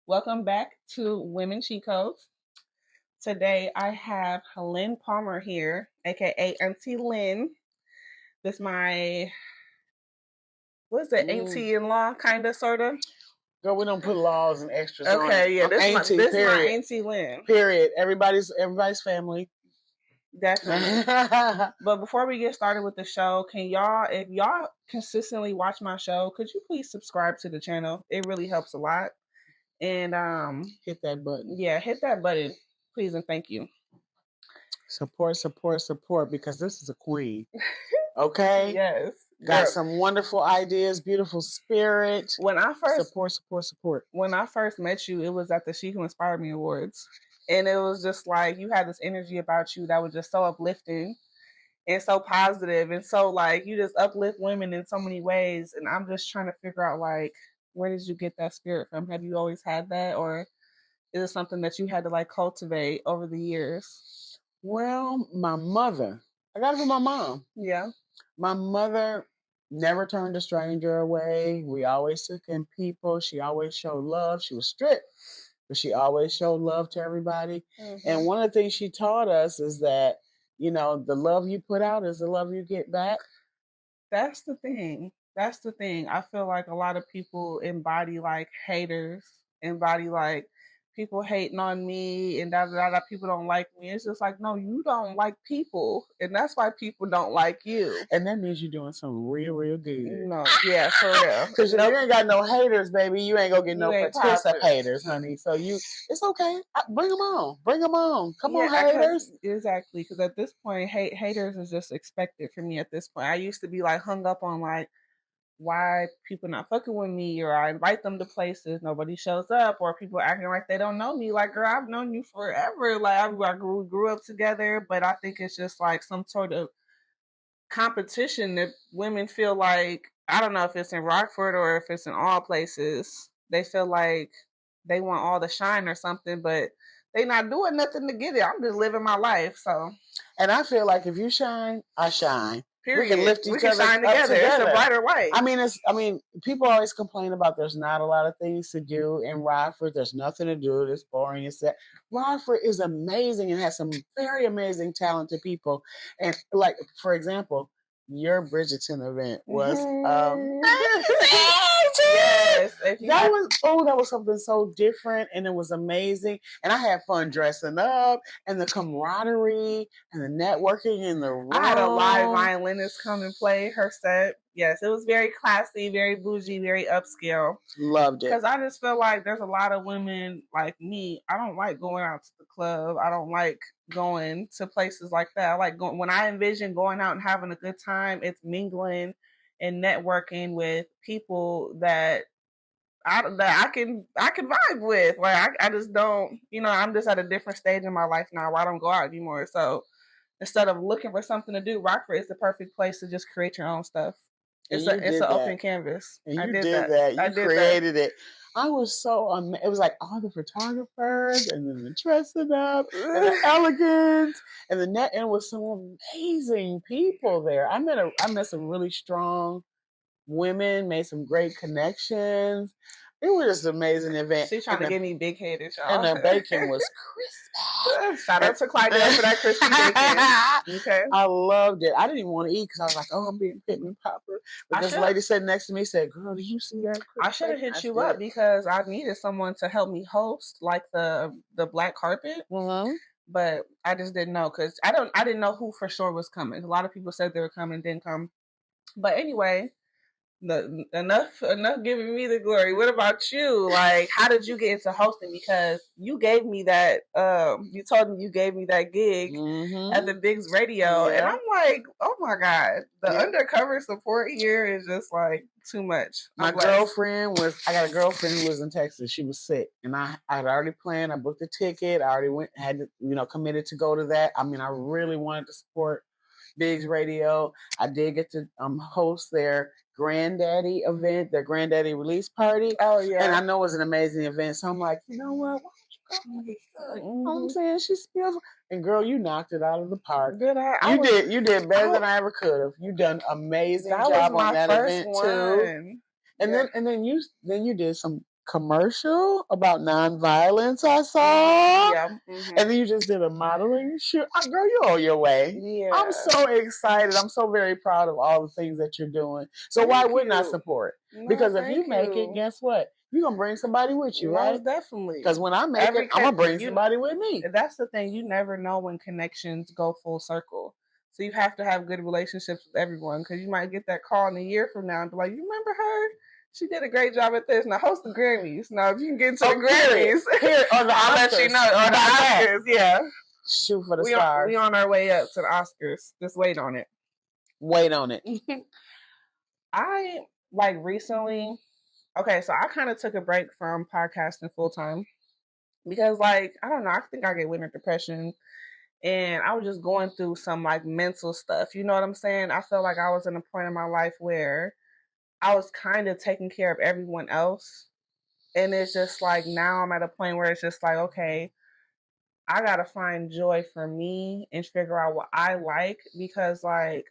Welcome back to Women Cheat Codes. Today I have Lynn Palmer here, aka Auntie Lynn. This my what's it, Mm. auntie-in-law, kinda, sorta. Girl, we don't put laws and extras on it. Okay, yeah, I'm auntie, this my period. Auntie Lynn. Period. Everybody's family. Definitely. But before we get started with the show, if y'all consistently watch my show, could you please subscribe to the channel? It really helps a lot. And Hit that button. yeah, hit that button, please and thank you. Support, because this is a queen. Okay? Yes. Got some wonderful ideas, beautiful spirit. When I first support. When I first met you, it was at the She Who Inspired Me Awards. And it was just like you had this energy about you that was just so uplifting and so positive, and so like you just uplift women in so many ways. And I'm just trying to figure out, like, where did you get that spirit from? Have you always had that, or is it something that you had to like cultivate over the years? Well, my mother, I got it from my mom. Yeah. My mother never turned a stranger away. We always took in people. She always showed love. She was strict, but she always showed love to everybody. Mm-hmm. And one of the things she taught us is that, the love you put out is the love you get back. That's the thing. I feel like a lot of people embody like haters, embody like people hating on me and that people don't like me. It's just like, no, you don't like people, and that's why people don't like you. And that means you're doing something real, real good. No, yeah, for real. Because if you ain't got no haters, baby, you ain't gonna get no participators, honey. So it's okay. Bring them on. Come on, haters. Exactly. Because at this point, haters is just expected for me. At this point, I used to be like hung up on like, why people not fucking with me, or I invite them to places, nobody shows up, or people acting like they don't know me. Like, girl, I've known you forever. Like, I grew up together, but I think it's just like some sort of competition that women feel like, I don't know if it's in Rockford or if it's in all places, they feel like they want all the shine or something, but they not doing nothing to get it. I'm just living my life. So, and I feel like if you shine, I shine. Period. We can lift each other shine together. It's a brighter light. I mean, people always complain about there's not a lot of things to do in Rockford. There's nothing to do. It's boring. It's that. Rockford is amazing and has some very amazing, talented people. And like, for example, your Bridgerton event was yes, that was something so different, and it was amazing, and I had fun dressing up, and the camaraderie and the networking in the room. I had a live violinist come and play her set. Yes, it was very classy, very bougie, very upscale. Loved it. Because I just feel like there's a lot of women like me. I don't like going out to the club. I don't like going to places like that. I like going, when I envision going out and having a good time, it's mingling and networking with people that I can vibe with. Like I just don't, I'm just at a different stage in my life now where I don't go out anymore. So instead of looking for something to do, Rockford is the perfect place to just create your own stuff. It's an open canvas. And you did that. You created it. I was so it was like all the photographers and then the dressing up and the elegance and and with some amazing people there. I met some really strong women, made some great connections. It was just an amazing event. She's trying to give me big headed, y'all. And the bacon was crispy. Shout out to Clydell for that crispy bacon. Okay. I loved it. I didn't even want to eat because I was like, oh, I'm being Pittman Popper. But this lady sitting next to me said, girl, did you see that? I should have hit you up because I needed someone to help me host like the black carpet. Mm-hmm. But I just didn't know because I didn't know who for sure was coming. A lot of people said they were coming, didn't come. But anyway, enough giving me the glory. What about you? Like, how did you get into hosting? Because you gave me that you told me you gave me that gig at the Biggs Radio, and I'm like, oh my god, the undercover support here is just like too much. I got a girlfriend who was in Texas. She was sick, and I'd already planned. I booked a ticket. I already committed to go to that. I mean, I really wanted to support Biggs Radio. I did get to host their granddaddy event, their granddaddy release party. Oh yeah. And I know it was an amazing event. So I'm like, you know what? Why don't you go? You know what I'm saying? She's beautiful. And girl, you knocked it out of the park. You did better than I ever could have. You done amazing job on that event too. And then you did some commercial about nonviolence I saw. Yeah. And then you just did a modeling shoot. Girl, you're on your way. Yeah. I'm so excited. I'm so very proud of all the things that you're doing. So why wouldn't I support? No, because if you make it, guess what? You're going to bring somebody with you, right? Most definitely. Because when I make it, I'm going to bring somebody with me. That's the thing. You never know when connections go full circle. So you have to have good relationships with everyone, because you might get that call in a year from now and be like, you remember her? She did a great job at this. Now host the Grammys. Now if you can get into the Grammys, here, or the I'll let you know. Or the Oscars, yeah. Shoot for the stars. We on our way up to the Oscars. Just wait on it. Wait on it. I recently. Okay, so I kind of took a break from podcasting full time because, I don't know, I think I get winter depression, and I was just going through some mental stuff. You know what I'm saying? I felt like I was in a point in my life where I was kind of taking care of everyone else. And it's just now I'm at a point where it's just okay, I got to find joy for me and figure out what I like, because I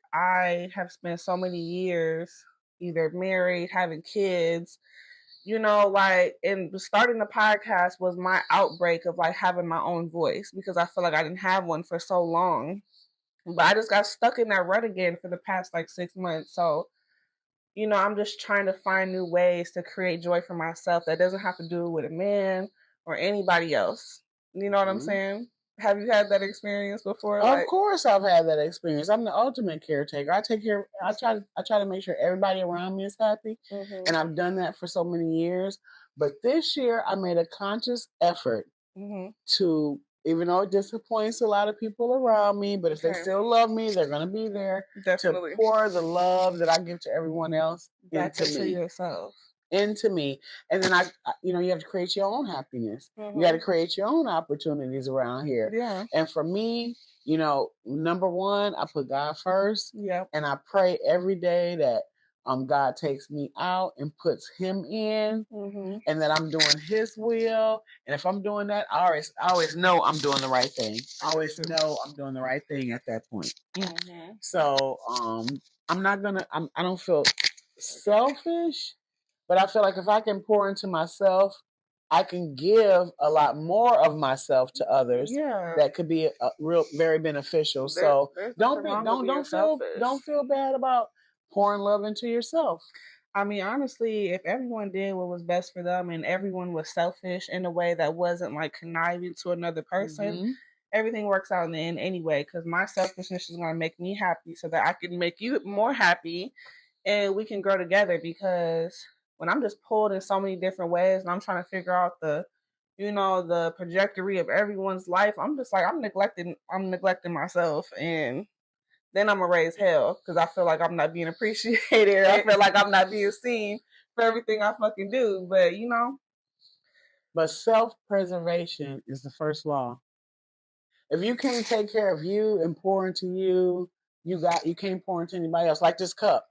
have spent so many years either married, having kids, and starting the podcast was my outbreak of having my own voice, because I feel like I didn't have one for so long. But I just got stuck in that rut again for the past 6 months. So I'm just trying to find new ways to create joy for myself that doesn't have to do with a man or anybody else. You know what I'm saying? Have you had that experience before? Of course I've had that experience. I'm the ultimate caretaker. I try to make sure everybody around me is happy. And I've done that for so many years. But this year I made a conscious effort to, even though it disappoints a lot of people around me, but if they still love me, they're going to be there to pour the love that I give to everyone else into me. Yourself. Into me. And then you have to create your own happiness. You got to create your own opportunities around here. Yeah. And for me, number one, I put God first. Yep. And I pray every day that God takes me out and puts him in, and that I'm doing his will. And if I'm doing that, I always know I'm doing the right thing. I always know I'm doing the right thing at that point. So I'm not gonna, I don't feel selfish, but I feel like if I can pour into myself, I can give a lot more of myself to others. Yeah. That could be very beneficial. So don't feel bad about pouring love into yourself. I mean, honestly, if everyone did what was best for them and everyone was selfish in a way that wasn't conniving to another person, everything works out in the end anyway, because my selfishness is going to make me happy so that I can make you more happy and we can grow together. Because when I'm just pulled in so many different ways and I'm trying to figure out the trajectory of everyone's life, I'm just I'm neglecting myself, and then I'm gonna raise hell because I feel like I'm not being appreciated. I feel like I'm not being seen for everything I fucking do. But self-preservation is the first law. If you can't take care of you and pour into you, you can't pour into anybody else. Like this cup.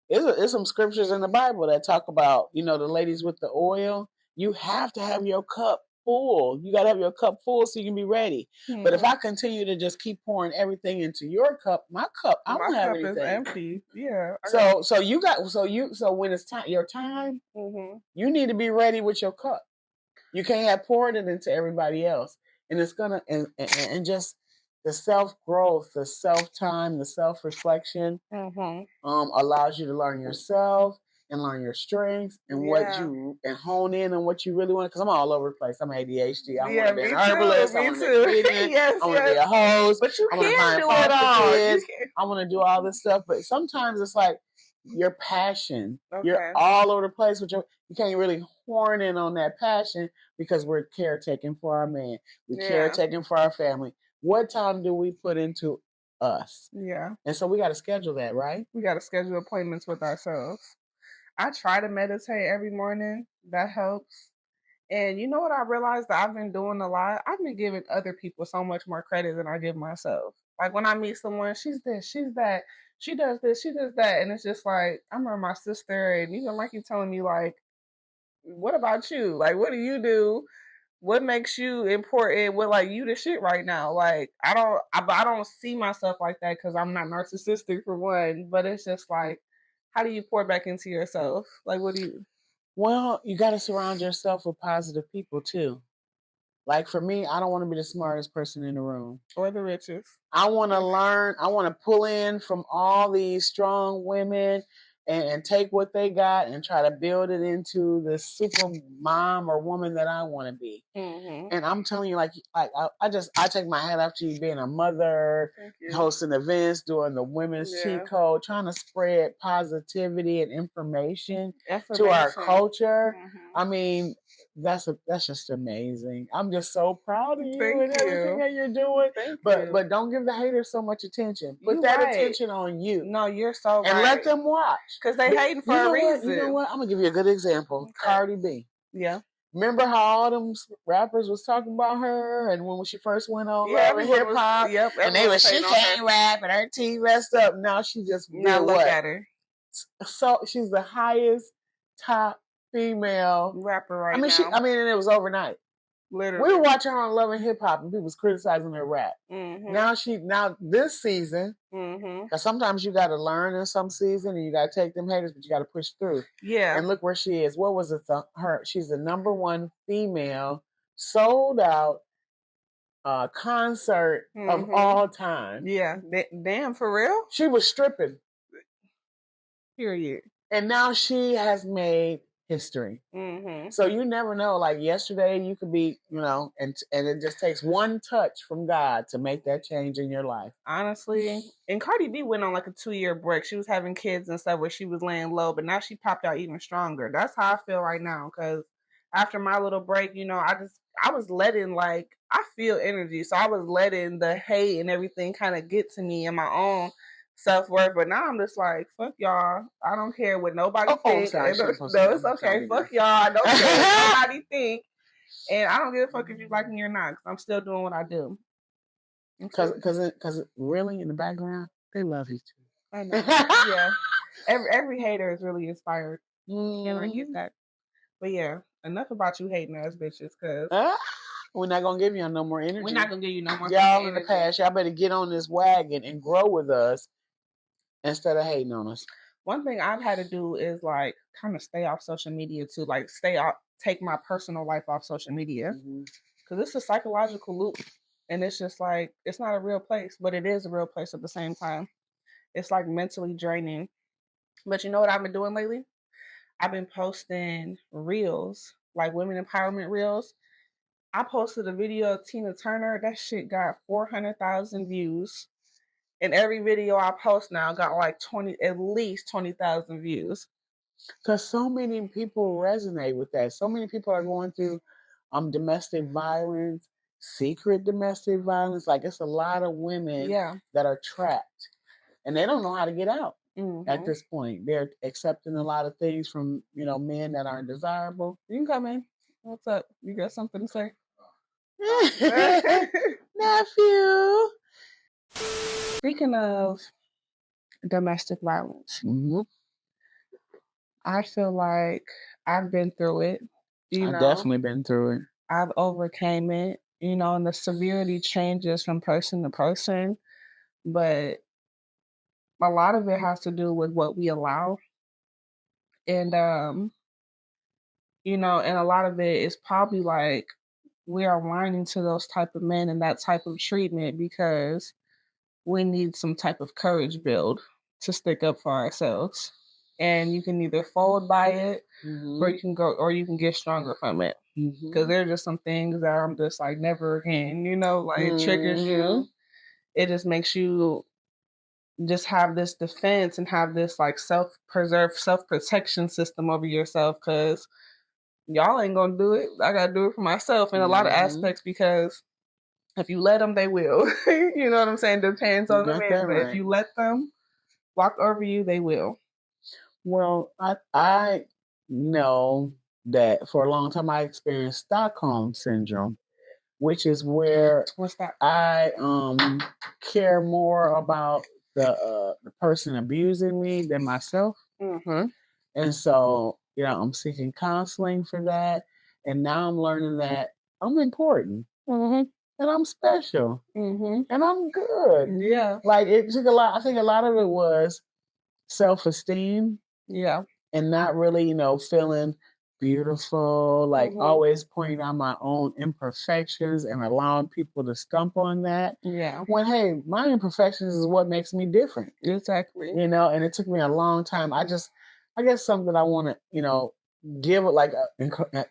There's some scriptures in the Bible that talk about, the ladies with the oil. You have to have your cup full. You got to have your cup full so you can be ready. But if I continue to just keep pouring everything into your cup, my cup, I don't have anything. Is empty. Yeah. So when it's your time, you need to be ready with your cup. You can't have poured it into everybody else. And it's gonna and just the self-growth, the self-time, the self-reflection allows you to learn yourself and learn your strengths and and hone in on what you really want. Because I'm all over the place. I'm ADHD. I want to be an herbalist. I want to be a comedian. I want to be a host. But you can't do it all. I want to do all this stuff. But sometimes it's your passion. You're all over the place with you can't really horn in on that passion because we're caretaking for our man. We're caretaking for our family. What time do we put into us? Yeah. And so we got to schedule that, right? We got to schedule appointments with ourselves. I try to meditate every morning. That helps. And you know what I realized that I've been doing a lot? I've been giving other people so much more credit than I give myself. When I meet someone, she's this, she's that, she does this, she does that. And it's just I remember my sister, and even you telling me what about you? What do you do? What makes you important? What you the shit right now? I don't see myself like that because I'm not narcissistic for one. But it's just how do you pour back into yourself? What do you? Well, you got to surround yourself with positive people too. Like for me, I don't want to be the smartest person in the room or the richest. I want to learn. I want to pull in from all these strong women and take what they got and try to build it into the super mom or woman that I want to be. Mm-hmm. And I'm telling you, I take my hat off to you being a mother, hosting events, doing the women's cheat code, trying to spread positivity and information to our culture. Mm-hmm. I mean, that's just amazing. I'm just so proud of you and everything that you're doing. But don't give the haters so much attention. Put that attention on you. No, you're so right. And let them watch. Because they hating for a reason. You know what? I'm gonna give you a good example. Okay. Cardi B. Yeah. Remember how all them rappers was talking about her, and when she first went on Love and Hip Hop, and they was she can't rap and her teeth messed up. Now she just now look at her. So she's the highest top female rapper right now. And it was overnight. Literally. We were watching her on Love and Hip Hop, and people was criticizing her rap. Mm-hmm. Now this season, because sometimes you got to learn in some season, and you got to take them haters, but you got to push through. Yeah. And look where she is. What was it? She's the #1 female sold out concert of all time. Yeah. Damn, for real? She was stripping. Period. And now she has made history. Mm-hmm. So you never know. Like yesterday, you could be, and it just takes one touch from God to make that change in your life. Honestly, and Cardi B went on like a 2-year break. She was having kids and stuff where she was laying low, but now she popped out even stronger. That's how I feel right now. Because after my little break, I was letting I feel energy, so I was letting the hate and everything kind of get to me in my own self-worth, but now I'm just like, fuck y'all. I don't care what nobody thinks. No, it's okay. Fuck y'all. I don't care what nobody think. And I don't give a fuck if you like me or not, because I'm still doing what I do. Because really, in the background, they love you too. I know. Yeah. Every hater is really inspired. And I get that. But yeah, enough about you hating ass bitches, because we're not going to give you no more energy. We're not going to give you no more y'all in the past. Y'all better get on this wagon and grow with us instead of hating on us. One thing I've had to do is kind of stay off social media too. Take my personal life off social media. Because it's a psychological loop. And it's just it's not a real place, but it is a real place at the same time. It's mentally draining. But you know what I've been doing lately? I've been posting reels, women empowerment reels. I posted a video of Tina Turner. That shit got 400,000 views. And every video I post now got at least 20,000 views. Because so many people resonate with that. So many people are going through domestic violence, secret domestic violence. It's a lot of women that are trapped. And they don't know how to get out at this point. They're accepting a lot of things from, men that aren't desirable. You can come in. What's up? You got something to say? Nephew. Speaking of domestic violence, I feel like I've been through it. I've definitely been through it. I've overcame it, and the severity changes from person to person. But a lot of it has to do with what we allow. And, and a lot of it is probably we are aligning to those type of men and that type of treatment because we need some type of courage build to stick up for ourselves. And you can either fold by it or you can get stronger from it. Because there are just some things that I'm just never again, it triggers you. It just makes you just have this defense and have this self-protection system over yourself, because y'all ain't gonna do it. I gotta do it for myself in a lot of aspects, because if you let them, they will. You know what I'm saying? Depends on the man. But if you let them walk over you, they will. Well, I know that for a long time I experienced Stockholm syndrome, which is where I care more about the person abusing me than myself. And so, I'm seeking counseling for that. And now I'm learning that I'm important. And I'm special. And I'm good. Yeah. It took a lot. I think a lot of it was self-esteem. Yeah. And not really, feeling beautiful, like Mhm. always pointing out my own imperfections and allowing people to stump on that. Yeah. When hey, my imperfections is what makes me different. Exactly. You know, and it took me a long time. I guess something I want to, give it like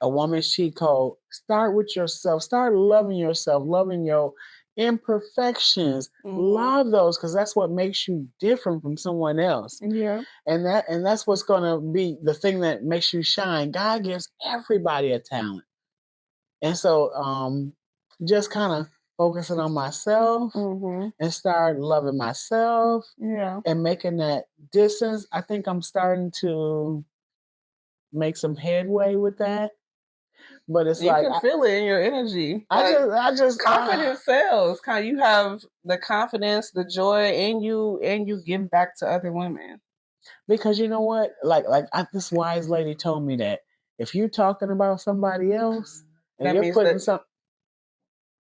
a woman's cheat code. Start with yourself. Start loving yourself, loving your imperfections. Love those because that's what makes you different from someone else. Yeah. And that's what's going to be the thing that makes you shine. God gives everybody a talent. And so just kind of focusing on myself and start loving myself and making that distance. I think I'm starting to make some headway with that. But it's You like can feel it in your energy. I just confidence sells. You have the confidence, the joy, and you give back to other women. Because you know what? This wise lady told me that if you're talking about somebody else and That you're means putting that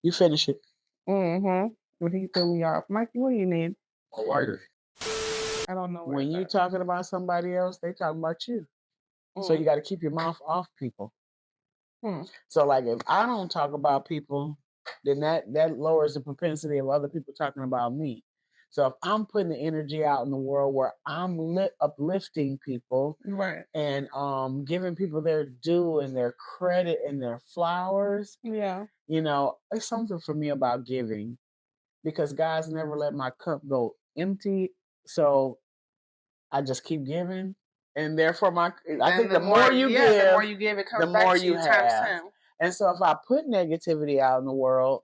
you finish it. When he threw me off, Mikey, what do you need? A lighter. I don't know. When you talking about somebody else, they talking about you. So you got to keep your mouth off people. So like if I don't talk about people, then that lowers the propensity of other people talking about me. So if I'm putting the energy out in the world where I'm uplifting people, right, and giving people their due and their credit and their flowers, it's something for me about giving, because God's never let my cup go empty. So I just keep giving, and therefore I think the more you give, it comes the back more to you times have. 10. And so if I put negativity out in the world,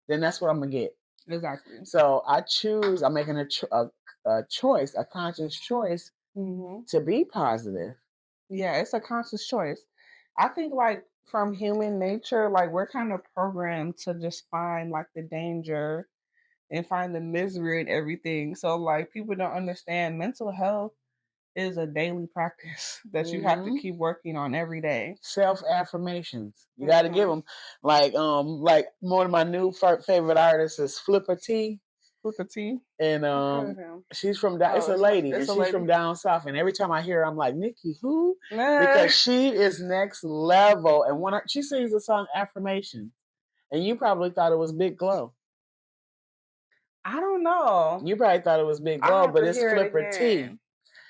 then that's what I'm gonna get. Exactly. So I'm making a choice, a conscious choice to be positive. Yeah, it's a conscious choice. I think like from human nature, like we're kind of programmed to just find like the danger and find the misery in everything. So like people don't understand mental health is a daily practice that you have to keep working on every day. Self affirmations. You got to give them. Like one of my new favorite artists is Flipper T. Flipper T. And she's from down. It's a lady, and she's from down south. And every time I hear her, I'm like, Nikki, who? Because she is next level. And when she sings the song Affirmations, and you probably thought it was Big Glow. I don't know. You probably thought it was Big Glow, but it's Flipper T.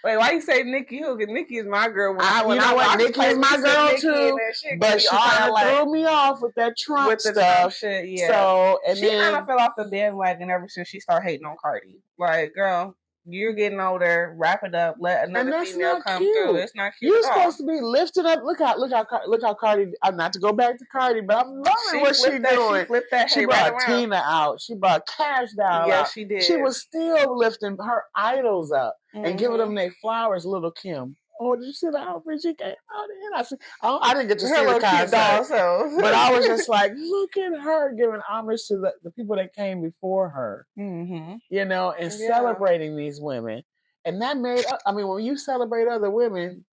Wait, why you say Nikki Who? Because Nikki is my girl. You know what? Nikki is my girl too, but she kind of threw me off with that Trump stuff. Shit, yeah. So she kind of fell off the bandwagon ever since she started hating on Cardi. Like, girl, you're getting older. Wrap it up. Let another female come through. It's not cute. You're supposed to be lifted up. Look how Cardi. Not to go back to Cardi, but I'm loving what she's doing. She flipped that. She brought Tina out. She brought Cash Doll out. Yeah, she did. She was still lifting her idols up and giving them their flowers. Little Kim. Oh, did you see the outfit she came out in? I didn't get to see the concert, but I was just like, look at her giving homage to the people that came before her, and celebrating these women. And that made, when you celebrate other women,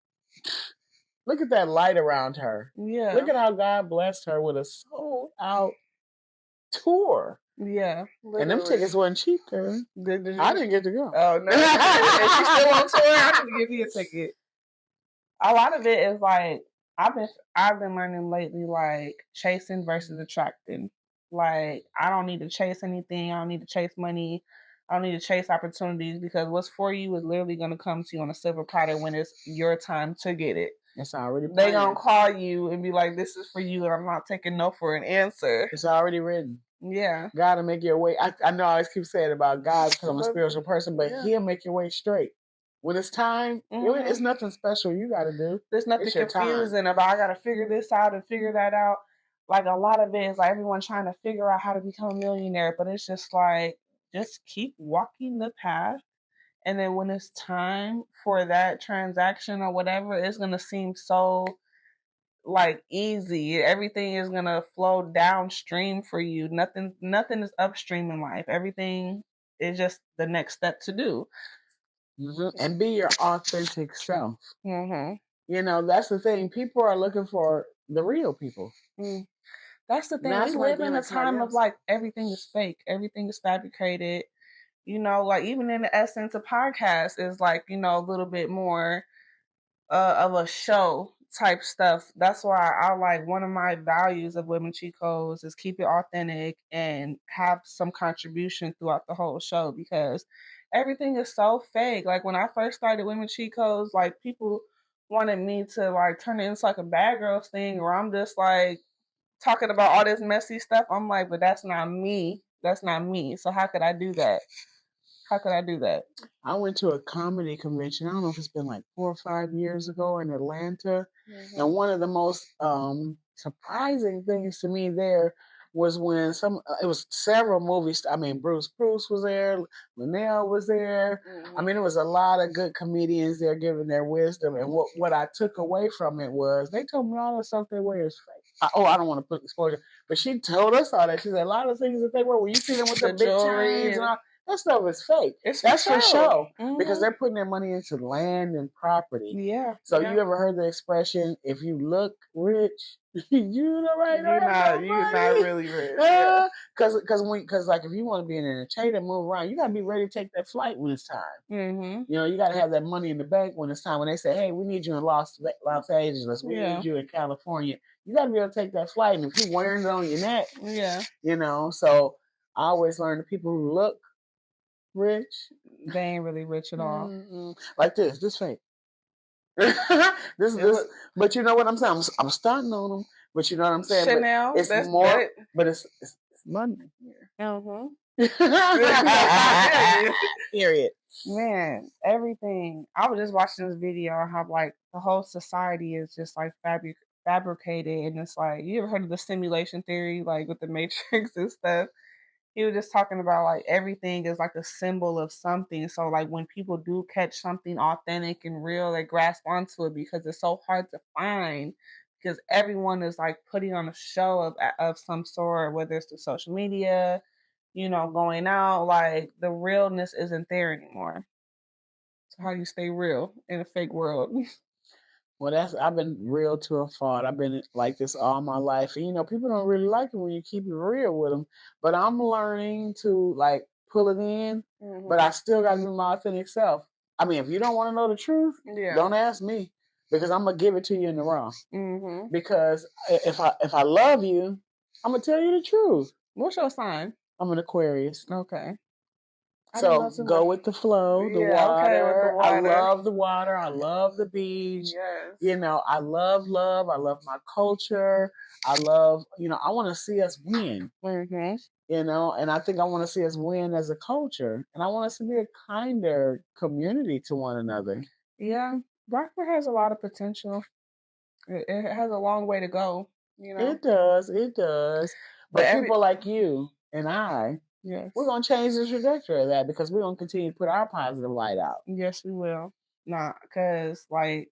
look at that light around her. Yeah. Look at how God blessed her with a sold out tour. Yeah. Literally. And them tickets wasn't cheap, girl. I didn't get to go. Oh, no. And she's still on tour. I need to give you a ticket. A lot of it is like I've been learning lately, like chasing versus attracting. Like I don't need to chase anything. I don't need to chase money. I don't need to chase opportunities, because what's for you is literally going to come to you on a silver platter when it's your time to get it. It's already planned. They gonna call you and be like, "This is for you," and I'm not taking no for an answer. It's already written. Yeah. God will make your way. I know I always keep saying about God because I'm a spiritual person, but He'll make your way straight. When it's time, it's nothing special you got to do. There's nothing confusing about I got to figure this out and figure that out. Like a lot of it is like everyone trying to figure out how to become a millionaire, but it's just like, just keep walking the path. And then when it's time for that transaction or whatever, it's going to seem so like easy. Everything is going to flow downstream for you. Nothing is upstream in life. Everything is just the next step to do. And be your authentic self. That's the thing. People are looking for the real people. That's the thing. We live in a time of like everything is fake. Everything is fabricated. Like even in the essence of podcast is like, a little bit more of a show type stuff. That's why I like one of my values of Women Chicos is keep it authentic and have some contribution throughout the whole show because everything is so fake. Like when I first started Women Chicos, like people wanted me to like turn it into like a bad girls thing where I'm just like talking about all this messy stuff. I'm like, but that's not me. That's not me. So how could I do that? How could I do that? I went to a comedy convention. I don't know if it's been like 4 or 5 years ago in Atlanta. And one of the most surprising things to me there was when it was several movies. I mean, Bruce was there, Linnell was there. I mean, it was a lot of good comedians there giving their wisdom. And what I took away from it was they told me all the stuff they wear is fake. I don't want to put exposure, but she told us all that. She said a lot of things that they wear, when you see them with the big chains and all, that stuff is fake. That's for show because they're putting their money into land and property. Yeah. So you ever heard the expression, if you look rich, you're not really rich. Because like if you want to be an entertainer, move around, you gotta be ready to take that flight when it's time. You know, you gotta have that money in the bank when it's time. When they say, "Hey, we need you in Los Angeles, we need you in California," you gotta be able to take that flight. And if you're wearing it on your neck, you know. So I always learn the people who look rich, they ain't really rich at all. Like this fake. this, but you know what I'm saying? I'm starting on them, but you know what I'm saying? Chanel, but it's more, but it's money here. Period. Man, everything. I was just watching this video on how like the whole society is just like fabricated, and it's like you ever heard of the simulation theory, like with the Matrix and stuff? He was just talking about like everything is like a symbol of something. So like when people do catch something authentic and real, they grasp onto it because it's so hard to find. Because everyone is like putting on a show of some sort, whether it's the social media, you know, going out. Like the realness isn't there anymore. So how do you stay real in a fake world? Well, I've been real to a fault. I've been like this all my life. And, you know, people don't really like it when you keep it real with them. But I'm learning to like pull it in. But I still got to be my authentic self. I mean, if you don't want to know the truth, don't ask me because I'm gonna give it to you in the raw. Because if I love you, I'm gonna tell you the truth. What's your sign? I'm an Aquarius. Okay. So go with the flow, the water. I love the water. I love the beach. Yes. You know, I love love. I love my culture. I love, you know, I want to see us win. You know, and I think I want to see us win as a culture. And I want us to be a kinder community to one another. Yeah. Rockford has a lot of potential. It has a long way to go. You know? It does. It does. But people like you and I, we're going to change the trajectory of that because we're going to continue to put our positive light out. Yes, we will. Nah, because, like,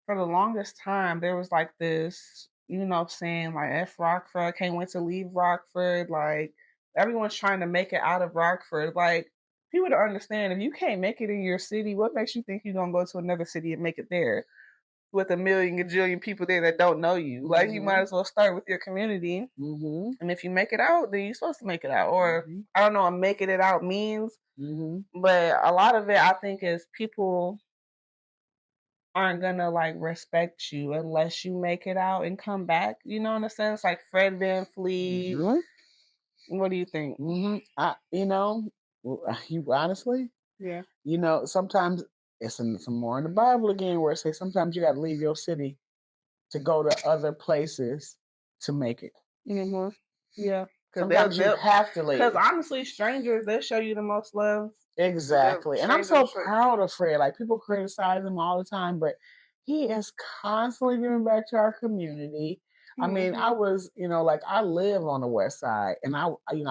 for the longest time, there was, like, this, you know, saying, like, F Rockford, I can't wait to leave Rockford. Like, everyone's trying to make it out of Rockford. Like, people don't understand, if you can't make it in your city, what makes you think you're going to go to another city and make it there? With a million gajillion people there that don't know you. Like, you might as well start with your community. And if you make it out, then you're supposed to make it out. Or, I don't know what making it out means. But a lot of it, I think, is people aren't gonna, like, respect you unless you make it out and come back. You know, in a sense? Like, Fred Van Fleet. What do you think? You know, honestly? Yeah. You know, sometimes it's some more in the Bible again where it says sometimes you got to leave your city to go to other places to make it. Yeah. Sometimes you have to leave. Because honestly, strangers, they'll show you the most love. Exactly. And I'm so proud of Fred. Like, people criticize him all the time, but he is constantly giving back to our community. I mean, I was, you know, like I live on the west side and I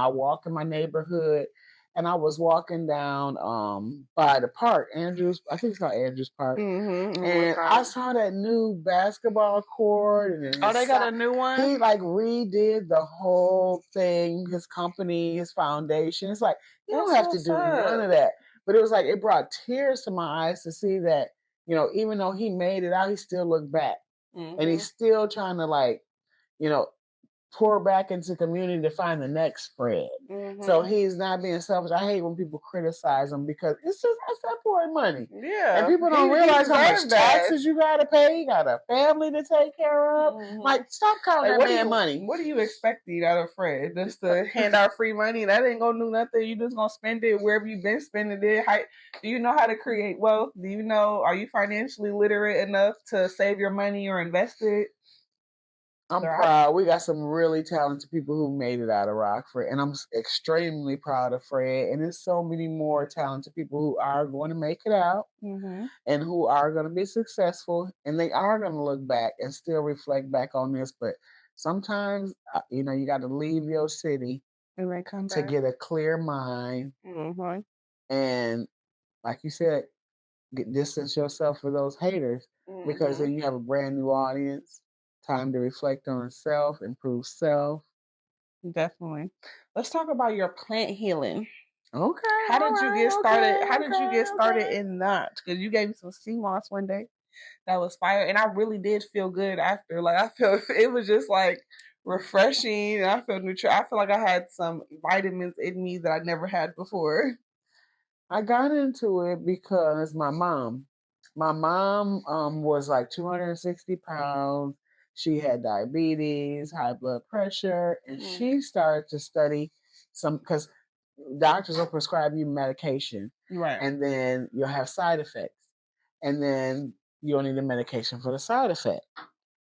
walk in my neighborhood. And I was walking down by the park, Andrews, I think it's called Andrews Park. And I saw that new basketball court. And they got a new one? He like redid the whole thing, his company, his foundation. It's like, you don't have to do none of that. But it was like, it brought tears to my eyes to see that, you know, even though he made it out, he still looked back. And he's still trying to, like, you know, pour back into community to find the next spread. So he's not being selfish. I hate when people criticize him because it's just that poor money. Yeah. And people don't realize how much taxes you gotta pay. You got a family to take care of. Like, stop calling that man money. What do you expect out of Fred? Just to hand out free money? That ain't gonna do nothing. You just gonna spend it wherever you've been spending it. Do you know how to create wealth? Do you know, are you financially literate enough to save your money or invest it? I'm proud. We got some really talented people who made it out of Rockford, and I'm extremely proud of Fred. And there's so many more talented people who are going to make it out and who are going to be successful, and they are going to look back and still reflect back on this. But sometimes, you know, you got to leave your city to get a clear mind. And like you said, distance yourself for those haters because then you have a brand new audience. Time to reflect on self, improve self. Definitely. Let's talk about your plant healing. Okay. How did you get started? How did you get started in that? Because you gave me some sea moss one day that was fire, and I really did feel good after. Like, I felt it was just like refreshing, and I felt I feel like I had some vitamins in me that I never had before. I got into it because my mom was like 260 pounds. She had diabetes, high blood pressure, and she started to study because doctors will prescribe you medication, right? And then you'll have side effects, and then you'll need a medication for the side effect.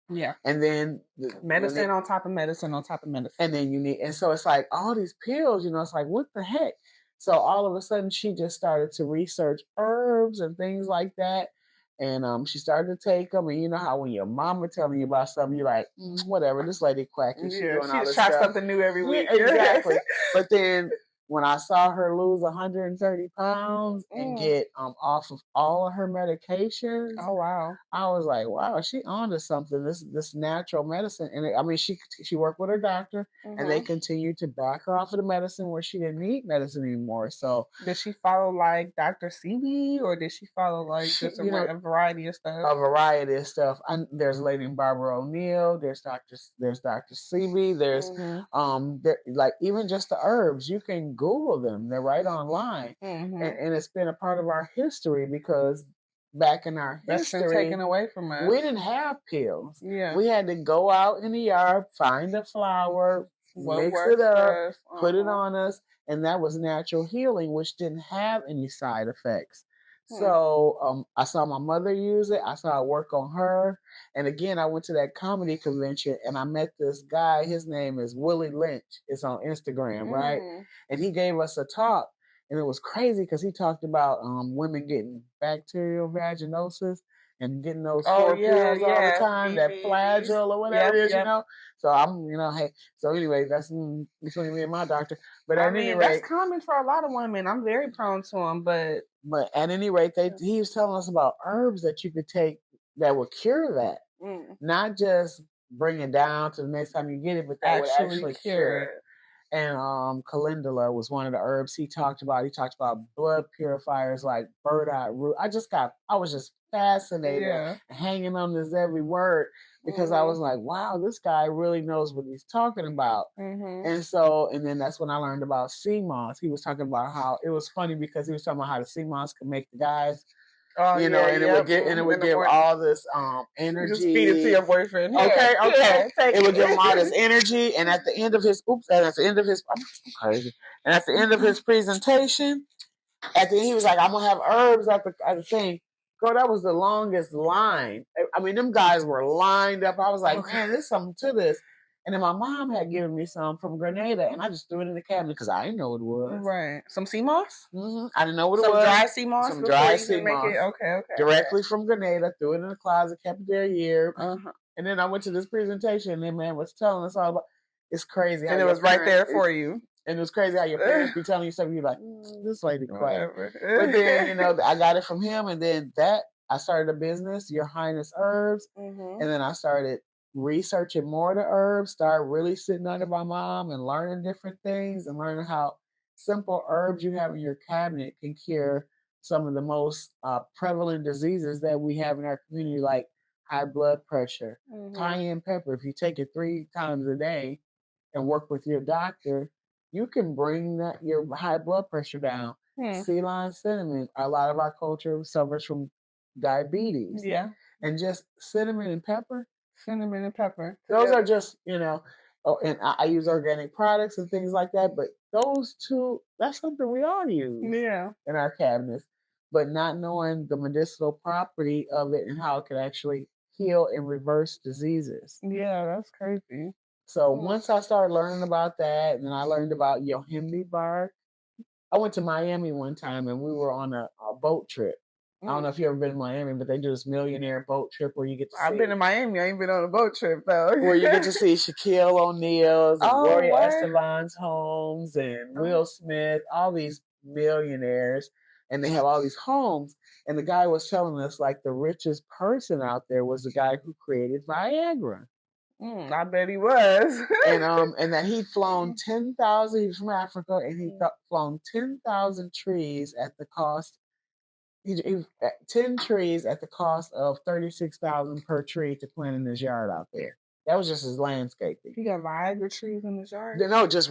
Yeah. And then medicine on top of medicine on top of medicine. And then and so it's like all these pills, you know, it's like, what the heck? So all of a sudden she just started to research herbs and things like that. And she started to take them. And you know how when your mama telling you about something, you're like, whatever, this lady quacking. She's doing all this tries stuff. Something new every week. Yeah, exactly. But then when I saw her lose 130 pounds and get off of all of her medications, oh wow, I was like, wow, she onto something. This natural medicine, and I mean, she worked with her doctor, and they continued to back her off of the medicine where she didn't need medicine anymore. So did she follow like Dr. Seeley, or did she follow like just a variety of stuff? A variety of stuff. There's a lady named Barbara O'Neill. There's Dr. Seeley. There's like even just the herbs. You can Google them. They're right online, and it's been a part of our history because back in our history, been taken away from us. We didn't have pills. Yeah, we had to go out in the yard, find a flower, mix it up, put it on us, and that was natural healing, which didn't have any side effects. So I saw my mother use it. I saw it work on her. And again, I went to that comedy convention and I met this guy. His name is Willie Lynch. It's on Instagram, right? And he gave us a talk. And it was crazy because he talked about women getting bacterial vaginosis and getting those pills all the time, that Flagyl or whatever it is, you know. So I'm, hey. So anyway, that's between me and my doctor. But at any rate, that's common for a lot of women. I'm very prone to them, but at any rate, he was telling us about herbs that you could take that would cure that, not just bring it down to the next time you get it, but that would actually cure it. And calendula was one of the herbs he talked about. He talked about blood purifiers like burdock root. I was just fascinated, hanging on this every word because I was like, wow, this guy really knows what he's talking about. And then that's when I learned about sea moss. He was talking about how it was funny because he was talking about how the sea moss could make the guys, and it would give all this energy. Just feed it to your boyfriend. Okay. It would give him all this energy, and at the end of his presentation, at the end he was like, "I'm gonna have herbs at the thing." Girl, that was the longest line. I mean, them guys were lined up. I was like, man, there's something to this. And then my mom had given me some from Grenada, and I just threw it in the cabinet because I didn't know what it was. Right. Some sea moss? I didn't know what it was. Some dry sea moss? Some dry sea moss. Okay. Directly from Grenada, threw it in the closet, kept it there a year. And then I went to this presentation, and the man was telling us all about it's crazy. And it was right there for you. And it was crazy how your parents be telling you something. You're like, this lady quiet. But then, I got it from him. And then I started a business, Your Highness Herbs. And then I started researching more of the herbs, started really sitting under my mom and learning different things and learning how simple herbs you have in your cabinet can cure some of the most prevalent diseases that we have in our community, like high blood pressure, cayenne pepper. If you take it 3 times a day, and work with your doctor, you can bring that your high blood pressure down. Sea lime cinnamon. A lot of our culture suffers from diabetes. Yeah. And just cinnamon and pepper. Cinnamon and pepper. Those are just, oh, and I use organic products and things like that, but those two, that's something we all use in our cabinets, but not knowing the medicinal property of it and how it can actually heal and reverse diseases. Yeah, that's crazy. So once I started learning about that, and then I learned about yohimbe bark, I went to Miami one time and we were on a boat trip. I don't know if you've ever been to Miami, but they do this millionaire boat trip where you get to see. I've been to Miami. I ain't been on a boat trip though. Where you get to see Shaquille O'Neal's and Gloria Estefan's homes and Will Smith, all these millionaires, and they have all these homes. And the guy was telling us like the richest person out there was the guy who created Viagra. I bet he was. and that he'd flown 10,000. He's from Africa, and he'd flown 10,000 trees at the cost. He 10 trees at the cost of $36,000 per tree to plant in his yard out there. That was just his landscaping. He got Viagra trees in his yard? No, just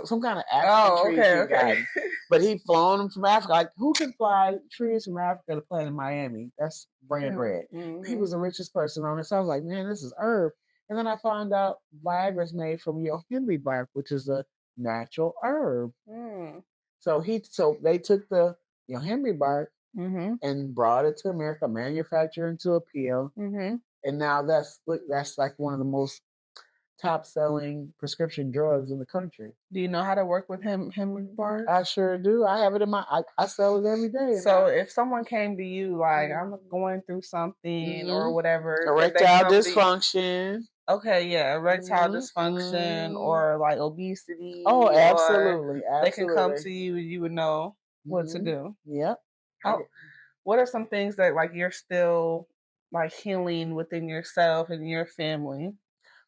some kind of African trees. Okay. But he'd flown them from Africa. Like, who can fly trees from Africa to plant in Miami? That's brand bread. He was the richest person on it. So I was like, man, this is herb. And then I found out Viagra is made from yohimbe bark, which is a natural herb. So they took the yohimbe bark and brought it to America, manufactured into a pill, and now that's like one of the most top-selling prescription drugs in the country. Do you know how to work with hemorrhoid bark? I sure do. I have it in I sell it every day. So if someone came to you like, I'm going through something or whatever, erectile dysfunction. Okay, yeah, erectile dysfunction or like obesity. Oh, absolutely. They can come to you and you would know what to do. Yep. What are some things that like you're still like healing within yourself and your family?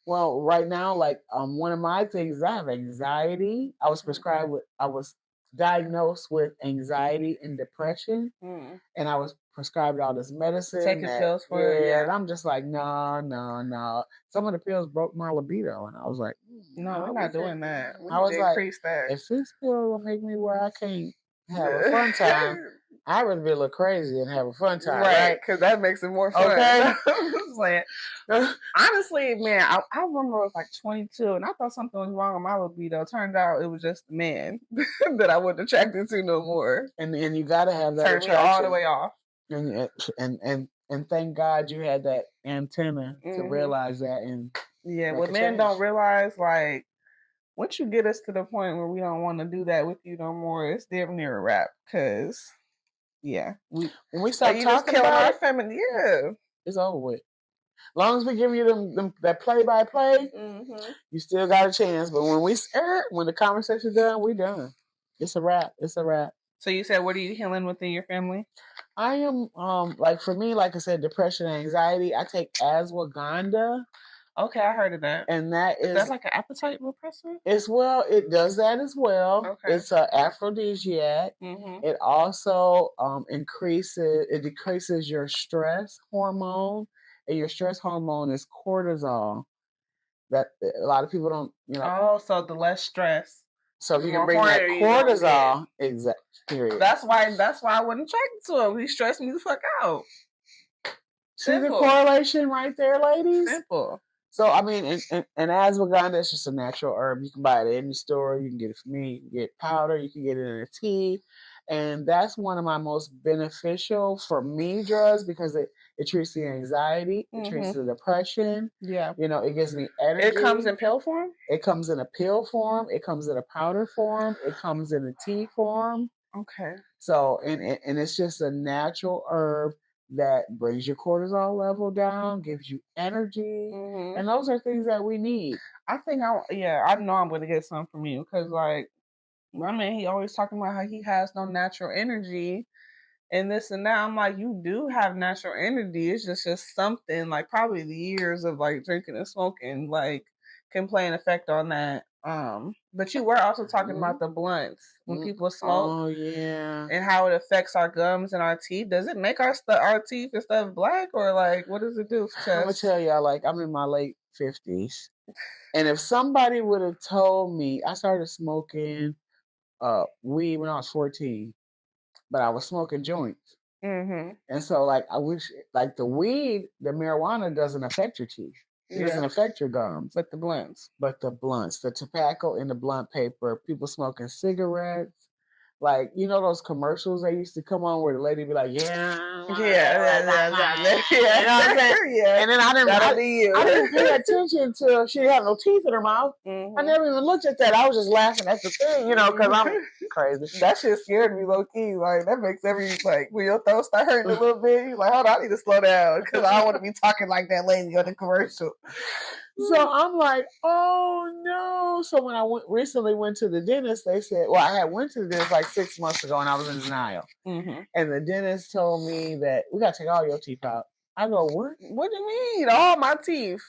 Well, right now, like one of my things is I have anxiety. I was diagnosed with anxiety and depression, and I was prescribed all this medicine. Taking pills for it, yeah. And I'm just like, no. Some of the pills broke my libido, and I was like, no, we're not doing that. I was like, if this pill will make me where I can't have a fun time, I'd rather be a little crazy and have a fun time, right? Because that makes it more fun. Okay. Honestly, man, I remember I was like 22 and I thought something was wrong with my libido. Turned out it was just the man that I wasn't attracted to no more. And you got to have that attraction. Turned me all the way off. And thank God you had that antenna to realize that. And what men don't realize, like, once you get us to the point where we don't want to do that with you no more, it's damn near a wrap. Because when we start talking about our feminine, it's over with. As long as we give you them that play by play, you still got a chance. But when the conversation's done, we done. It's a wrap. It's a wrap. So you said, what are you healing within your family? I am like for me, like I said, depression, anxiety. I take ashwagandha. Okay, I heard of that. And that's like an appetite repressor? It does that as well. Okay. It's an aphrodisiac. It also decreases your stress hormone. And your stress hormone is cortisol. That a lot of people don't, Oh, so the less stress. So if you can bring that cortisol, exactly. Period. That's why I wasn't attracted to him. He stressed me the fuck out. See the correlation right there, ladies? Simple. So, I mean, and ashwagandha is just a natural herb. You can buy it at any store. You can get it from me. You can get powder. You can get it in a tea. And that's one of my most beneficial for me drugs because it treats the anxiety. It treats the depression. Yeah. It gives me energy. It comes in pill form? It comes in a pill form. It comes in a powder form. It comes in a tea form. Okay. So, and it's just a natural herb that brings your cortisol level down, gives you energy, and those are things that we need. I think I know I'm going to get some from you because, like, my man, he always talking about how he has no natural energy and this and that. I'm like, you do have natural energy. It's just something, like, probably the years of, like, drinking and smoking, like, can play an effect on that. But you were also talking about the blunts when people smoke. Oh yeah, and how it affects our gums and our teeth. Does it make our teeth and stuff black, or like what does it do? I'm gonna tell y'all, like I'm in my late 50s. And if somebody would have told me, I started smoking weed when I was 14, but I was smoking joints. Mm-hmm. And so, like, I wish, like, the weed, the marijuana doesn't affect your teeth. It doesn't affect your gums. But the blunts. But the blunts, the tobacco in the blunt paper, people smoking cigarettes. Like, you know those commercials that used to come on where the lady be like, yeah, yeah. you know what I'm saying? Yeah. And then I That'll be you. didn't pay attention to she didn't have no teeth in her mouth. Mm-hmm. I never even looked at that. I was just laughing at the thing, you know, because I'm crazy. That shit scared me low key. Like that makes like when your throat start hurting a little bit, you're like, hold on, I need to slow down because I don't want to be talking like that lady on the commercial. So I'm like, oh no. So when I recently went to the dentist, they said, well, I had went to the dentist like 6 months ago and I was in denial. Mm-hmm. And the dentist told me that we got to take all your teeth out. I go, what? What do you mean? All my teeth.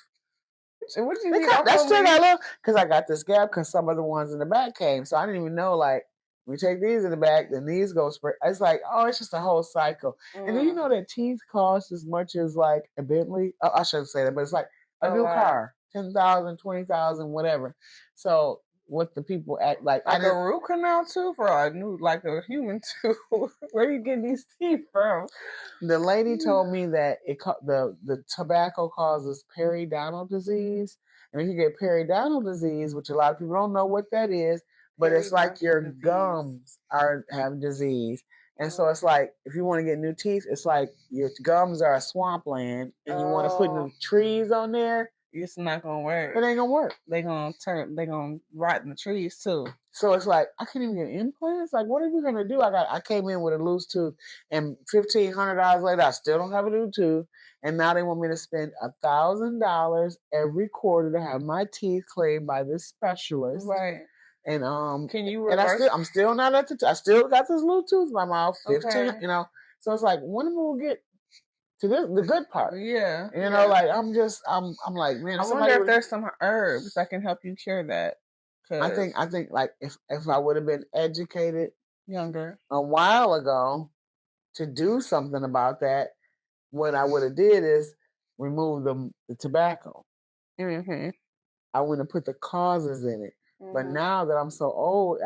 What do you mean? That's still got a little, because I got this gap because some of the ones in the back came. So I didn't even know, like, we take these in the back, then these go spread. It's like, oh, it's just a whole cycle. Mm. And then you know that teeth cost as much as like a Bentley. Oh, I shouldn't say that, but it's like a new car, 10,000, 20,000, whatever. So what the people act like a root canal tooth or a new like a human tooth? Where are you getting these teeth from? The lady told me that the tobacco causes periodontal disease, and if you get periodontal disease, which a lot of people don't know what that is, but it's like your gums have disease. And so it's like, if you want to get new teeth, it's like your gums are a swampland and you want to put new trees on there. It's not going to work. It ain't going to work. They're going to rot in the trees too. So it's like, I can't even get implants. Like, what are we going to do? I came in with a loose tooth and $1,500 later, I still don't have a new tooth. And now they want me to spend $1,000 every quarter to have my teeth cleaned by this specialist. Right. And can you reverse? And I'm still not at I still got this little tooth in my mouth, 15, okay. You know. So it's like, when am I gonna get to the good part? Yeah. You know, like I'm like, man, I wonder if there's some herbs that can help you cure that. I think like if I would have been educated younger a while ago to do something about that, what I would have did is remove the tobacco. Mm-hmm. I wouldn't have put the causes in it. But now that I'm so old,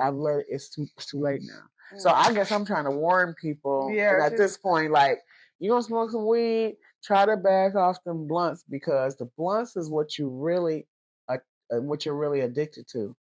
it's too late now. Mm-hmm. So I guess I'm trying to warn people. Yeah. And at this point, like, you gonna smoke some weed, try to back off them blunts, because the blunts is what you're really addicted to.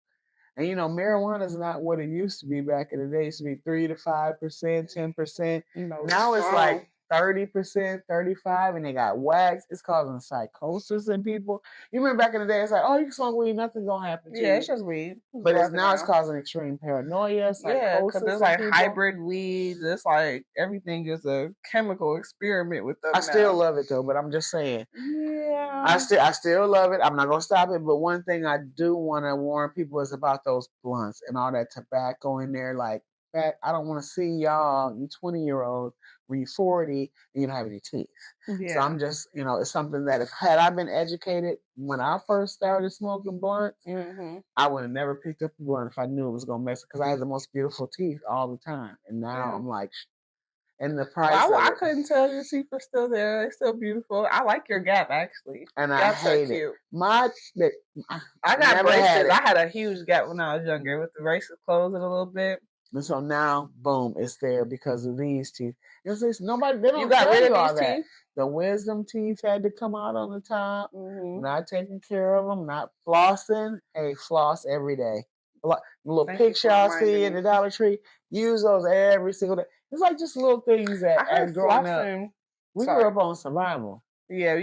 And you know, marijuana is not what it used to be back in the day. It used to be 3 to 5%, 10%. Now it's like 30%, 35%, and they got wax. It's causing psychosis in people. You remember back in the day, it's like, oh, you can smoke weed, nothing's gonna happen to you. Yeah, it's just weed. But now it's causing extreme paranoia, psychosis. Yeah, because there's like hybrid weeds. It's like everything is a chemical experiment with them. I still love it though, but I'm just saying. Yeah. I still love it. I'm not gonna stop it. But one thing I do want to warn people is about those blunts and all that tobacco in there. Like, I don't want to see y'all, you 20-year-olds, when you're 40 and you don't have any teeth. Yeah. So I'm just, you know, it's something that had I been educated when I first started smoking blunts, mm-hmm. I would have never picked up a blunt if I knew it was gonna mess it, because I had the most beautiful teeth all the time, and now I'm like, and the price. I couldn't tell your teeth are still there. They're still beautiful. I like your gap actually. And I hate it. I got braces. I had a huge gap when I was younger with the braces closing a little bit. And so now, boom, it's there because of these teeth. Nobody, they don't you got rid of these teeth? The wisdom teeth had to come out on the top. Mm-hmm. Not taking care of them, not flossing. Hey, floss every day. Little picks y'all see in the Dollar Tree, use those every single day. It's like just little things that as growing up, we grew up on survival. Yeah,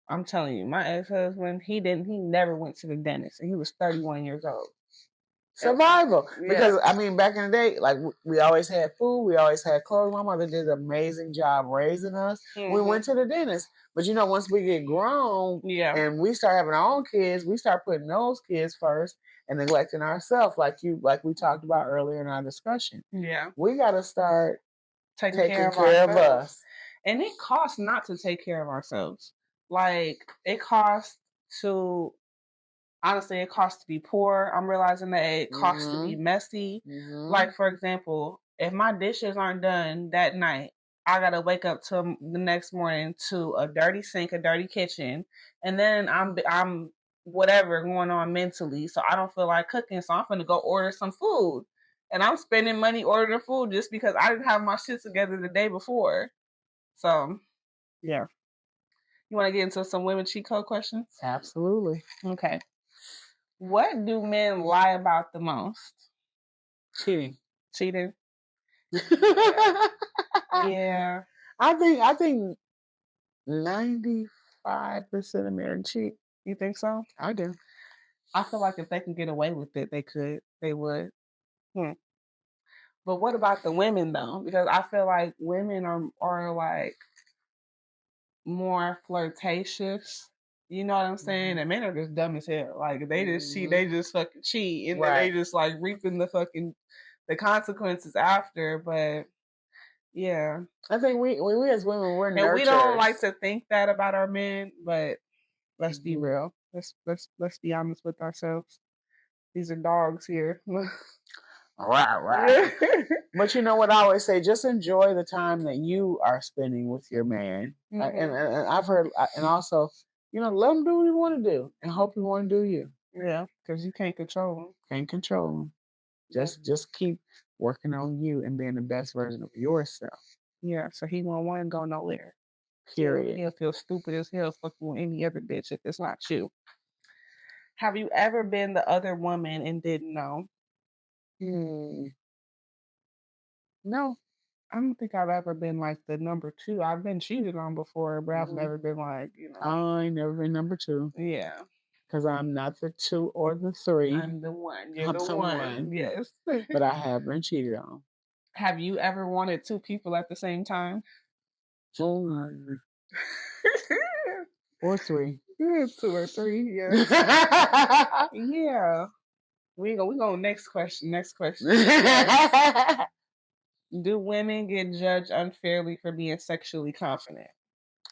I'm telling you, my ex-husband, he never went to the dentist, and he was 31 years old. Survival. Yeah. Because, I mean, back in the day, like, we always had food. We always had clothes. My mother did an amazing job raising us. Mm-hmm. We went to the dentist. But, you know, once we get grown and we start having our own kids, we start putting those kids first and neglecting ourselves, like we talked about earlier in our discussion. Yeah. We got to start taking care of us. And it costs not to take care of ourselves. Like, it costs to... Honestly, it costs to be poor. I'm realizing that it costs to be messy. Mm-hmm. Like, for example, if my dishes aren't done that night, I gotta wake up to the next morning to a dirty sink, a dirty kitchen, and then I'm whatever going on mentally. So I don't feel like cooking. So I'm gonna go order some food. And I'm spending money ordering food just because I didn't have my shit together the day before. So yeah. You want to get into some women cheat code questions? Absolutely. Okay. What do men lie about the most? Cheating. Cheating. Yeah. I think 95% of men cheat. You think so? I do. I feel like if they can get away with it, they would. But what about the women though? Because I feel like women are like more flirtatious. You know what I'm saying? And men are just dumb as hell. Like they just cheat, they just fucking cheat, and then they just like reaping the consequences after. But yeah, I think we as women we're nurturers. And we don't like to think that about our men, but let's be real. Let's be honest with ourselves. These are dogs here. Right. But you know what I always say? Just enjoy the time that you are spending with your man. And I've heard, and also, let him do what he want to do, and hope he want to do you. Yeah, because you can't control him. Can't control him. Just keep working on you and being the best version of yourself. Yeah, so he won't want to go nowhere. Period. He'll feel stupid as hell fucking with any other bitch if it's not you. Have you ever been the other woman and didn't know? No, I don't think I've ever been like the number 2. I've been cheated on before, but I've never been like, I ain't never been number 2. Yeah. Because I'm not the 2 or the 3. I'm the 1. You're the 1. Yes. But I have been cheated on. Have you ever wanted 2 people at the same time? Or 3. 2 or 3, yeah. Yeah. We go next question. Do women get judged unfairly for being sexually confident?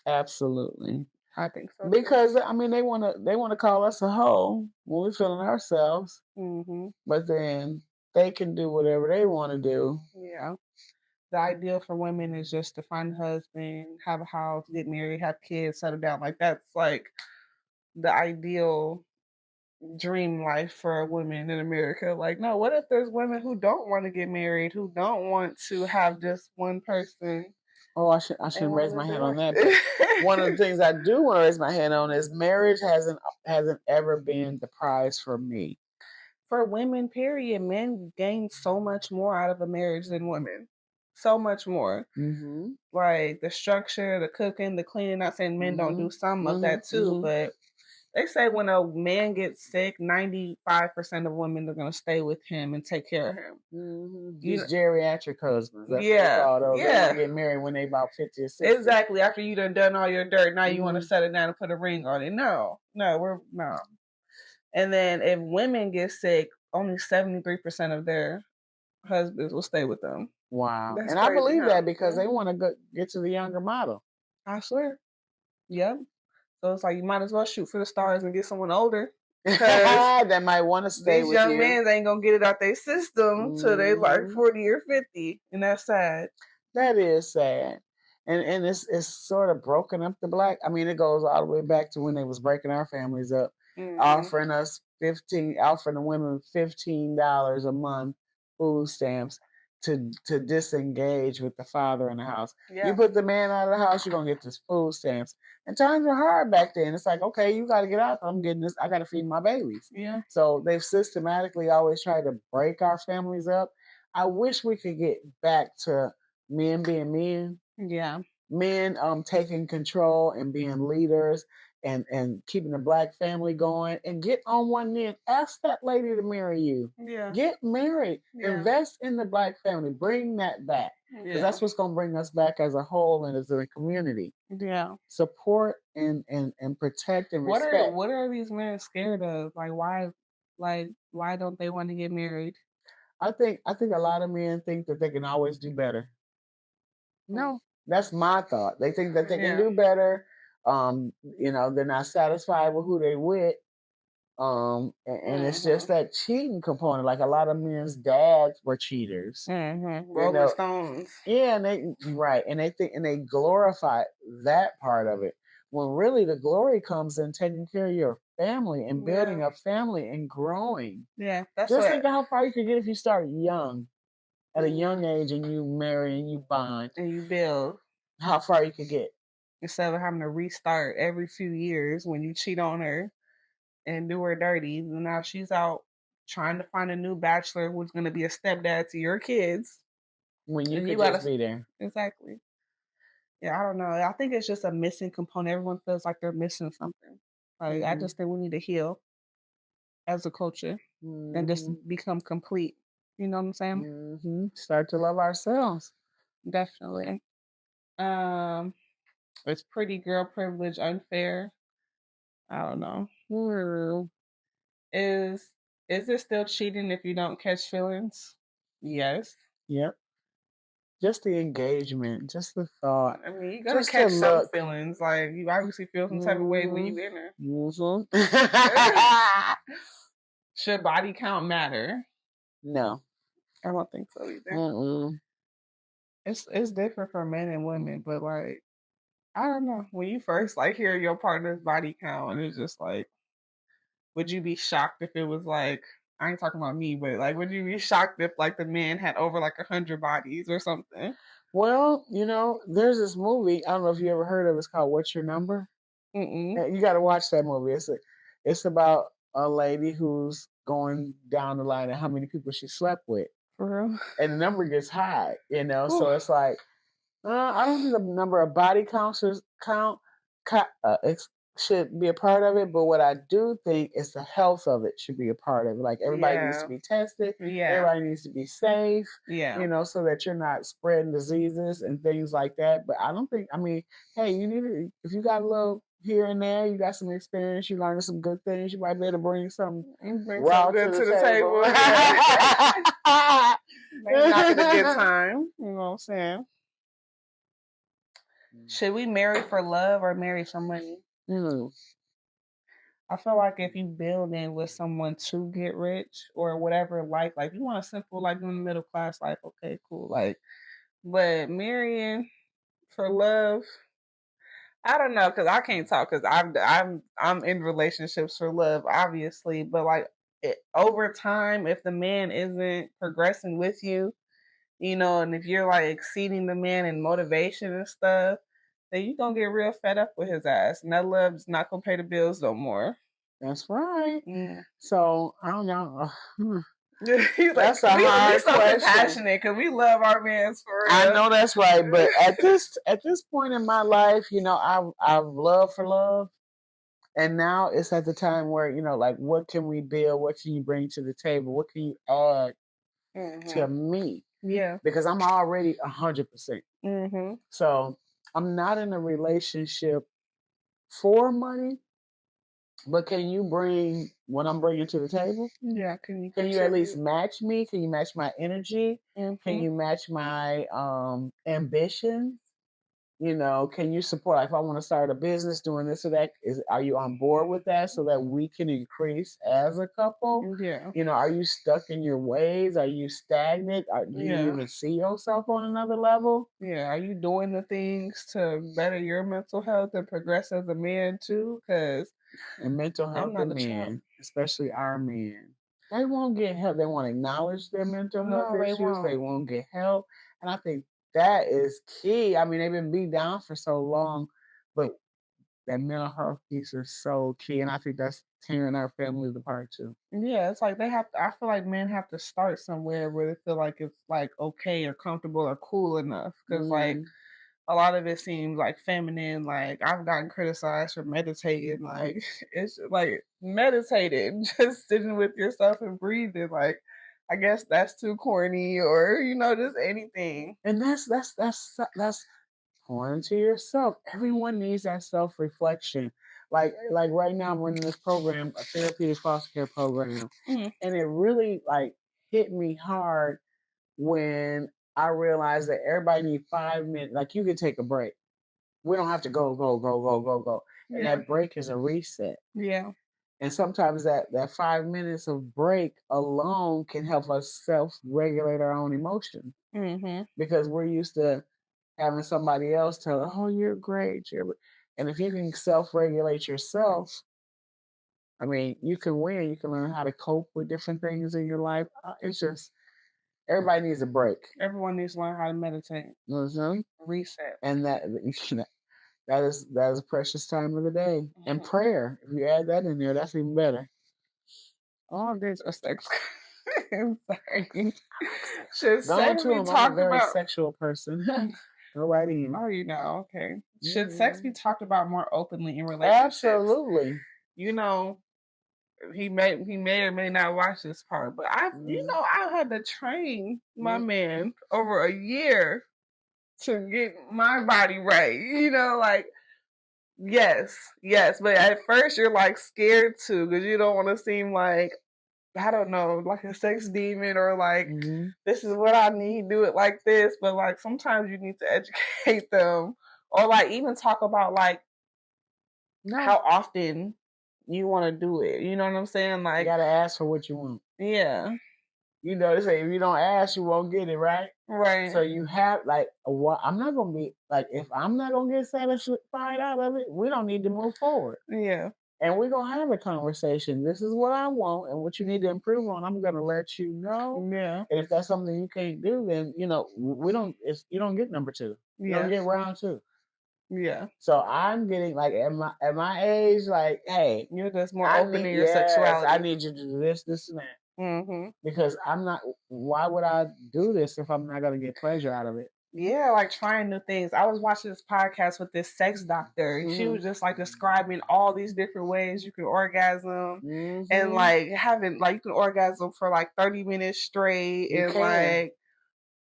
Absolutely. I think so. Because I mean, they wanna call us a hoe when we're feeling ourselves. But then they can do whatever they want to do. Yeah. The ideal for women is just to find a husband, have a house, get married, have kids, settle down. Like that's like the ideal dream life for a woman in America. Like, no, what if there's women who don't want to get married, who don't want to have just one person? Oh, I shouldn't raise my hand on that. But one of the things I do want to raise my hand on is marriage hasn't ever been the prize for me. For women, period, men gain so much more out of a marriage than women. So much more. Like the structure, the cooking, the cleaning. Not saying men don't do some of that too, but they say when a man gets sick, 95% of women are going to stay with him and take care of him. These geriatric husbands. That's yeah. What they don't get married when they about 50 or 60. Exactly. After you done all your dirt, now you want to settle down and put a ring on it. No. And then if women get sick, only 73% of their husbands will stay with them. Wow. That's and crazy, I believe that because they want to get to the younger model. I swear. Yep. So it's like you might as well shoot for the stars and get someone older. That might want to stay with you. These young men ain't going to get it out their system till they like 40 or 50. And that's sad. That is sad. And it's sort of broken up the black. I mean, it goes all the way back to when they was breaking our families up, offering the women $15 a month food stamps to disengage with the father in the house. Yeah. You put the man out of the house, you're gonna get this food stamps. And times were hard back then. It's like, okay, you gotta get out. I'm getting this, I gotta feed my babies. Yeah. So they've systematically always tried to break our families up. I wish we could get back to men being men. Yeah. Men taking control and being leaders and keeping the black family going and get on one knee and ask that lady to marry you. Yeah. Get married. Yeah. Invest in the black family. Bring that back. Because that's what's going to bring us back as a whole and as a community. Yeah. Support and protect and respect. What are these men scared of? Like why don't they want to get married? I think a lot of men think that they can always do better. No. That's my thought. They think that they can do better. They're not satisfied with who they with. And it's just that cheating component. Like a lot of men's dads were cheaters. Rolling Stones. Yeah, and they glorify that part of it. When really the glory comes in taking care of your family and Yeah. building a family and growing. Yeah. That's Just what. think of how far you could get if you start young, at a Mhm. young age, and you marry and you bond. And you build How far you could get. instead of having to restart every few years when you cheat on her and do her dirty. And now she's out trying to find a new bachelor who's going to be a stepdad to your kids, When you and you could gotta just be there. exactly. Yeah, I don't know. I think it's just a missing component. Everyone feels like they're missing something. Like I Hmm. just think we need to heal as a culture and just Hmm. become complete. You know what I'm saying? Start to love ourselves. Definitely. Um, it's pretty girl privilege unfair. I don't know. Is is it still cheating if you don't catch feelings? Yes. Yep. Just the engagement, just the thought, I mean, you're gonna just the catch some look. feelings. Like you obviously feel some type of way when Hmm. you in her. Hmm. Should body count matter? No. I don't think so either. Mm-mm. It's different for men and women, but like I don't know. When you first like hear your partner's body count, and it's just like, would you be shocked if it was like I ain't talking about me, but like, would you be shocked if like the man had over like 100 bodies or something? Well, there's this movie. I don't know if you ever heard of it. It's called What's Your Number? Mm-mm. Yeah, you got to watch that movie. It's about a lady who's going down the line of how many people she slept with, For real? and the number gets high. Whew. So it's like I don't think the number of body counts should be a part of it, but what I do think is the health of it should be a part of it. Like everybody needs to Yeah. be tested, Yeah. everybody needs to be safe, Yeah. so that you're not spreading diseases and things like that. But I don't think, I mean, hey, you need to, if you got a little here and there, you got some experience, you learned some good things, you might be able to bring some You bring raw something to good the to the table. table. Yeah. They knocking a good time. You know what I'm saying? Should we marry for love or marry for money? Mm, I feel like if you build in with someone to get rich or whatever, like you want a simple, like in the middle class life, okay, cool. Like, but marrying for love, I don't know, cause I can't talk, cause I'm in relationships for love, obviously, but like over time, if the man isn't progressing with you, and if you're like exceeding the man in motivation and stuff, then you gonna get real fed up with his ass, and that love's not gonna pay the bills no more. that's right. Mm. So I don't know. He's like, That's a we hard so question. compassionate because we love our mans for I real. know that's right, but at this point in my life, I've loved for love, and now it's at the time where like, what can we build? What can you bring to the table? What can you add to Hmm. me? Yeah. Because I'm already 100%. Hmm. So I'm not in a relationship for money, but can you bring what I'm bringing to the table? Yeah. Can you Can you at least contribute? match me? Can you match my energy? Can Hmm. you match my ambitions? Can you support, like, if I want to start a business doing this or that, are you on board with that so that we can increase as a couple? Yeah. Are you stuck in your ways? Are you stagnant? Do you Yeah. even see yourself on another level? Yeah. Are you doing the things to better your mental health and progress as a man too? Because And mental I'm health not in a chump. men, especially our men, they won't get help. They won't acknowledge their mental health No, they issues. They won't. won't get help. And I think that is key. I mean, they've been beat down for so long, but that mental health piece is so key. And I think that's tearing our families apart too. Yeah, it's like they have to, I feel like men have to start somewhere where they feel like it's like okay or comfortable or cool enough. Cause like Mm. a lot of it seems like feminine. Like I've gotten criticized for meditating. Like it's like meditating, just sitting with yourself and breathing. Like I guess that's too corny, or just anything. And that's pouring to yourself. Everyone needs that self reflection. Like right now, I'm running this program, a therapeutic foster care program, Mhm. and it really like hit me hard when I realized that everybody needs 5 minutes. Like you can take a break. We don't have to go, go, go, go, go, go. And Yeah, that break is a reset. yeah, And sometimes that 5 minutes of break alone can help us self regulate our own emotions hmm, because we're used to having somebody else tell, "Oh, you're great." And if you can self regulate yourself, I mean, you can win. You can learn how to cope with different things in your life. It's just everybody needs a break. Everyone needs to learn how to meditate. You know what I'm saying? Reset. And that is a precious time of the day. And prayer. If you add that in there, that's even better. All this are sex. I'm sorry. Should sex be talked about? I'm a very sexual person. Go right in. Oh, you know, okay. Should sex be talked about more openly in relationships? Absolutely. You know, he may or may not watch this part, but I had to train my man over a year to get my body right. You know, like yes, but at first you're like scared too because you don't want to seem like, I don't know, like a sex demon or like this is what I need, do it like this. But like sometimes you need to educate them or like even talk about like how often you want to do it. You know what I'm saying? Like you gotta ask for what you want. Yeah. You know, they say if you don't ask, you won't get it, right? Right. So you have like I'm not gonna be like, if I'm not gonna get satisfied out of it, we don't need to move forward. Yeah. And we're gonna have a conversation. This is what I want and what you need to improve on. I'm gonna let you know. Yeah. And if that's something you can't do, then you know, you don't get number 2. You don't get round 2. Yeah. So I'm getting like at my age, like, hey, you're just more open in your sexuality. I need you to do this, and that. Because I'm not. Why would I do this if I'm not gonna get pleasure out of it? Yeah, like trying new things. I was watching this podcast with this sex doctor, and she was just like describing all these different ways you can orgasm, and like having like you can orgasm for like 30 minutes straight, and like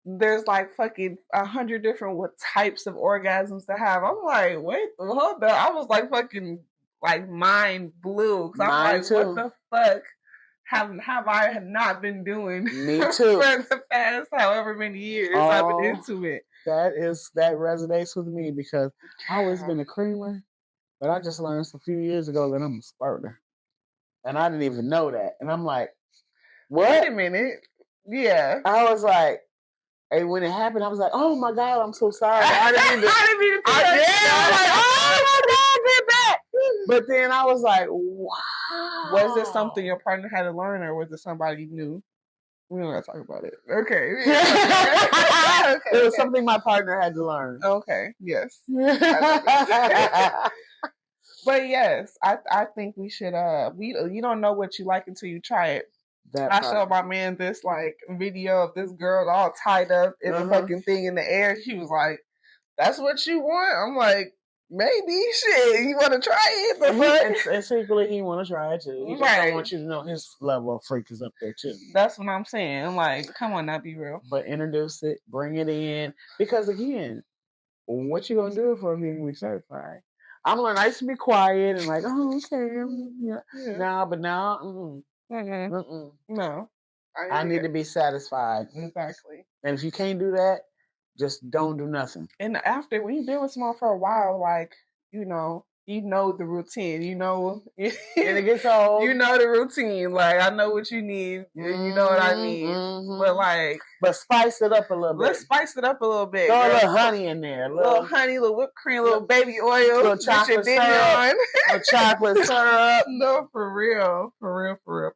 there's like fucking 100 different types of orgasms to have. I'm like, wait, hold on. I was like fucking like mind blew because I'm like, what the fuck have I not been doing? Me too. For the past however many years I've been into it. That resonates with me because I've always been a creamer, but I just learned a few years ago that I'm a spurter, and I didn't even know that. And I'm like, what? Wait a minute. Yeah. I was like, and when it happened, I was like, oh my God, I'm so sorry. I didn't mean to. I was like, oh my God, get back. But then I was like, wow. Was it something your partner had to learn, or was it somebody new? We don't gotta talk about it. Okay. It was something my partner had to learn. Okay. Yes. But yes, I think we should. You don't know what you like until you try it. I showed my man this like video of this girl all tied up in the fucking thing in the air. She was like, "That's what you want?" I'm like, "Maybe shit. You want to try it?" And secretly, he want to try it too. He just don't want you to know his level of freak is up there too. That's what I'm saying. I'm like, come on, now be real. But introduce it, bring it in, because again, what you gonna do if I'm getting certified? I'm learning. I used to be quiet and like, oh, okay, no, but now, no, I need to be satisfied. Exactly. And if you can't do that, just don't do nothing. And after when you've been with someone for a while, like you know the routine. You know, and it gets old. You know the routine. Like I know what you need. You know what I need. But spice it up a little bit. Let's spice it up a little bit. Throw a little honey in there. A little honey, little whipped cream, little baby oil, little chocolate syrup. Little chocolate syrup. No, for real.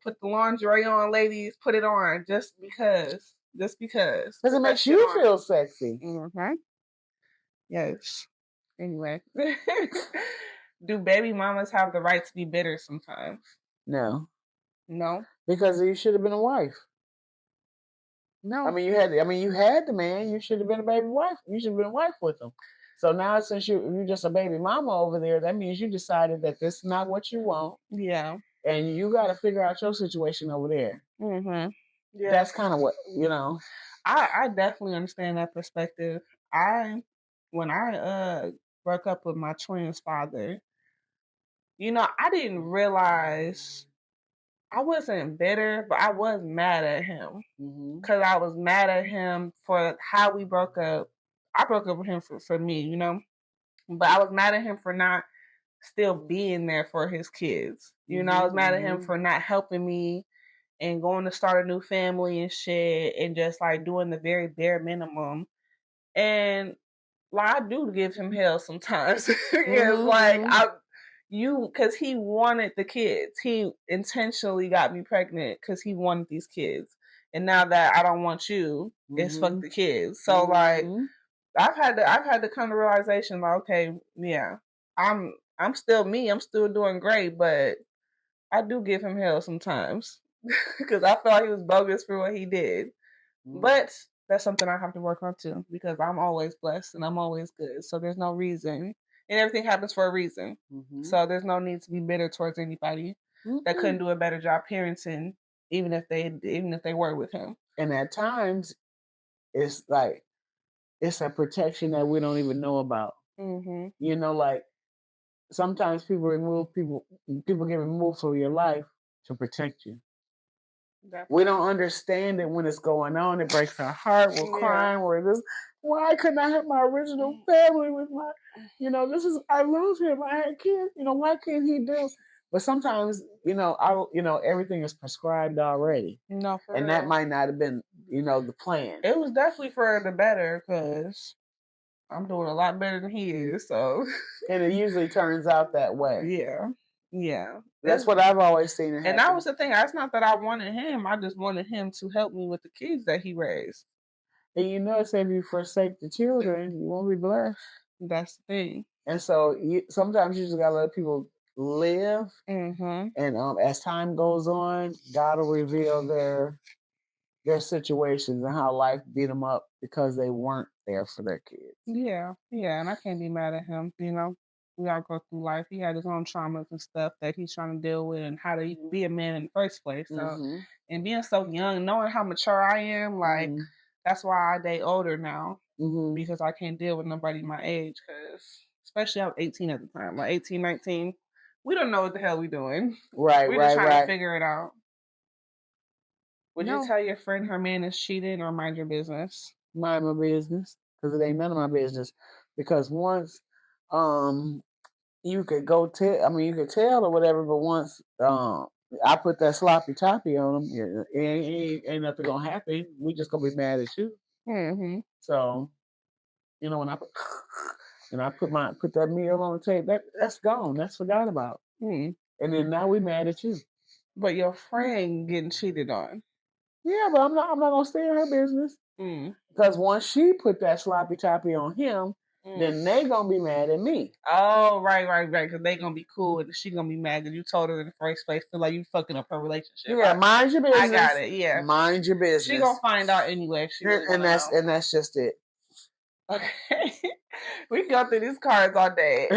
Put the lingerie on, ladies. Put it on just because. Just because. Because it makes you feel sexy. Yes. Anyway. Do baby mamas have the right to be bitter sometimes? No. No? Because you should have been a wife. No. I mean, you had the man. You should have been a baby wife. You should have been a wife with him. So now, since you're just a baby mama over there, that means you decided that this is not what you want. Yeah. And you got to figure out your situation over there. Yeah. That's kind of what, you know. I definitely understand that perspective. When I broke up with my twin's father, you know, I didn't realize I wasn't bitter, but I was mad at him because I was mad at him for how we broke up. I broke up with him for me, you know, but I was mad at him for not still being there for his kids. You know, I was mad at him for not helping me and going to start a new family and shit and just like doing the very bare minimum. And like I do give him hell sometimes. It's like because he wanted the kids. He intentionally got me pregnant because he wanted these kids. And now that I don't want you, it's fuck the kids. So like I've had to come to realization like, okay, yeah, I'm still me. I'm still doing great, but I do give him hell sometimes because I felt he was bogus for what he did. But that's something I have to work on too because I'm always blessed and I'm always good. So there's no reason, and everything happens for a reason. So there's no need to be bitter towards anybody that couldn't do a better job parenting, even if they were with him. And at times, it's like it's a protection that we don't even know about. You know, like sometimes people get removed from your life to protect you. Definitely. We don't understand it when it's going on. It breaks our heart. We're crying. We're just, why couldn't I have my original family with my, I love him. I had kids. Why can't he do? But sometimes, everything is prescribed already. No, for real. That might not have been, the plan. It was definitely for the better because I'm doing a lot better than he is. So, and it usually turns out that way. Yeah. Yeah. That's what I've always seen. And that was the thing. It's not that I wanted him. I just wanted him to help me with the kids that he raised. And if you forsake the children, you won't be blessed. That's the thing. And so sometimes you just gotta let people live. And as time goes on, God will reveal their situations and how life beat them up because they weren't there for their kids. Yeah, and I can't be mad at him. We all go through life. He had his own traumas and stuff that he's trying to deal with, and how to be a man in the first place. So, and being so young, knowing how mature I am, like that's why I date older now because I can't deal with nobody my age. Because especially I was 18 at the time, like 18, 19. We don't know what the hell we doing. Right, we're just trying to figure it out. Would you tell your friend her man is cheating or mind your business? Mind my business, because it ain't none of my business. Because once, you could go tell. You could tell or whatever. But once, I put that sloppy toppy on him, ain't nothing gonna happen. We just gonna be mad at you. So, when I put that meal on the table, that's gone. That's forgot about. And then now we mad at you. But your friend getting cheated on. Yeah, but I'm not gonna stay in her business. Because once she put that sloppy toppy on him, then they gonna be mad at me. Oh, right. Because they gonna be cool and she gonna be mad that you told her in the first place. Feel like you fucking up her relationship. Yeah, mind your business. I got it. Yeah, mind your business. She gonna find out anyway. And that's just it. Okay, we go through these cards all day.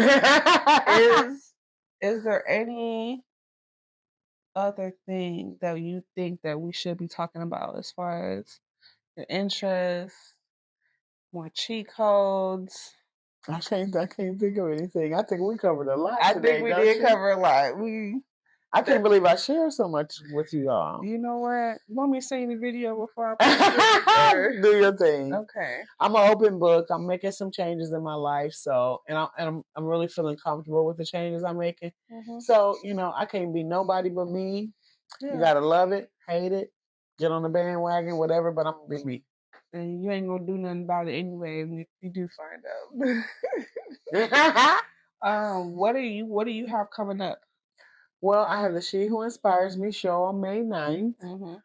Is there any other thing that you think that we should be talking about as far as your interests, more cheat codes? I can't think of anything. I think we covered a lot. I think we did cover a lot. I can't believe I shared so much with you all. You know what? Want me to send you the video before I post it? Do your thing. Okay. I'm an open book. I'm making some changes in my life, so I'm really feeling comfortable with the changes I'm making. So I can't be nobody but me. Yeah. You gotta love it, hate it, get on the bandwagon, whatever. But I'm gonna be me. And you ain't gonna do nothing about it anyway if you do find out. What do you have coming up? Well, I have the She Who Inspires Me show on May 9th.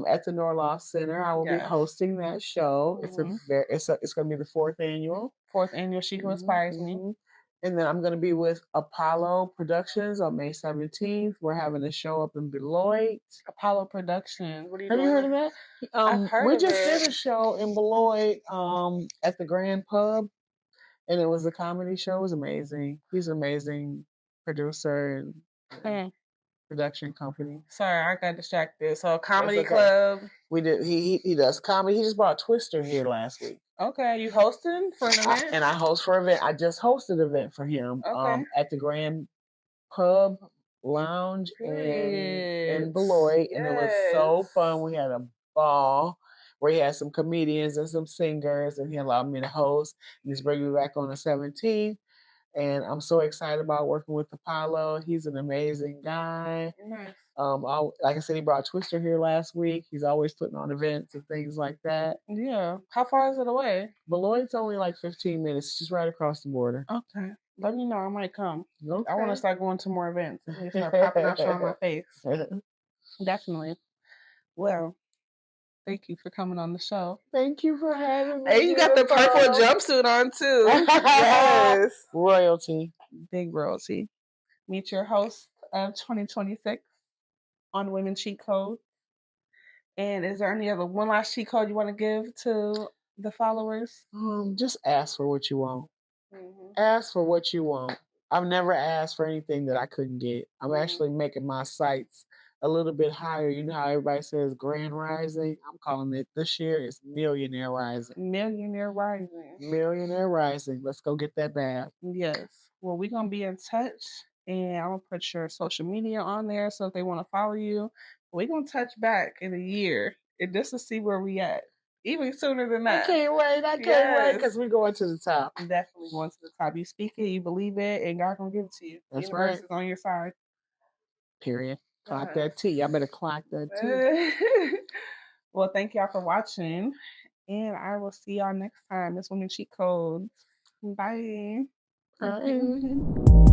At the Norloff Center. I will be hosting that show. It's going to be the fourth annual She Who Inspires Me. And then I'm going to be with Apollo Productions on May 17th. We're having a show up in Beloit. Apollo Productions. What are you Have doing? you heard of that? I've heard we just did a show in Beloit at the Grand Pub, and it was a comedy show. It was amazing. He's an amazing producer and production company. Sorry, I got distracted. So a comedy club. We did. He does comedy. He just brought Twister here last week. Okay, you hosting for an event? And I host for an event. I just hosted an event for him. At the Grand Pub Lounge in Beloit, and it was so fun. We had a ball where he had some comedians and some singers, and he allowed me to host. And he's bringing me back on the 17th. And I'm so excited about working with Apollo. He's an amazing guy. Nice. Like I said, he brought Twister here last week. He's always putting on events and things like that. Yeah. How far is it away? Beloit's only like 15 minutes, just right across the border. Okay. let me know. I might come. I want to Okay. start going to more events. I need to start popping out, showing my face. Definitely. Well, thank you for coming on the show. Thank you for having me. Hey, you got the purple jumpsuit on too. Yes. Royalty. Big royalty. Meet your host of 2026 on Women Cheat Code. And is there any other one last cheat code you want to give to the followers? Just ask for what you want. Mm-hmm. Ask for what you want. I've never asked for anything that I couldn't get. I'm actually making my sights a little bit higher. You know how everybody says grand rising? I'm calling it this year is millionaire rising. Millionaire rising. Millionaire rising. Let's go get that bag. Yes. Well, we're gonna be in touch, and I'm gonna put your social media on there. So if they want to follow you, we're gonna touch back in a year and just to see where we at. Even sooner than that. I can't wait. I can't wait because we're going to the top. Definitely going to the top. You speak it, you believe it, and God gonna give it to you. That's Universe right. is on your side. Period. Clock that T. I better clock that T. Well, thank y'all for watching, and I will see y'all next time. It's Women Cheat Codes. Bye. Bye.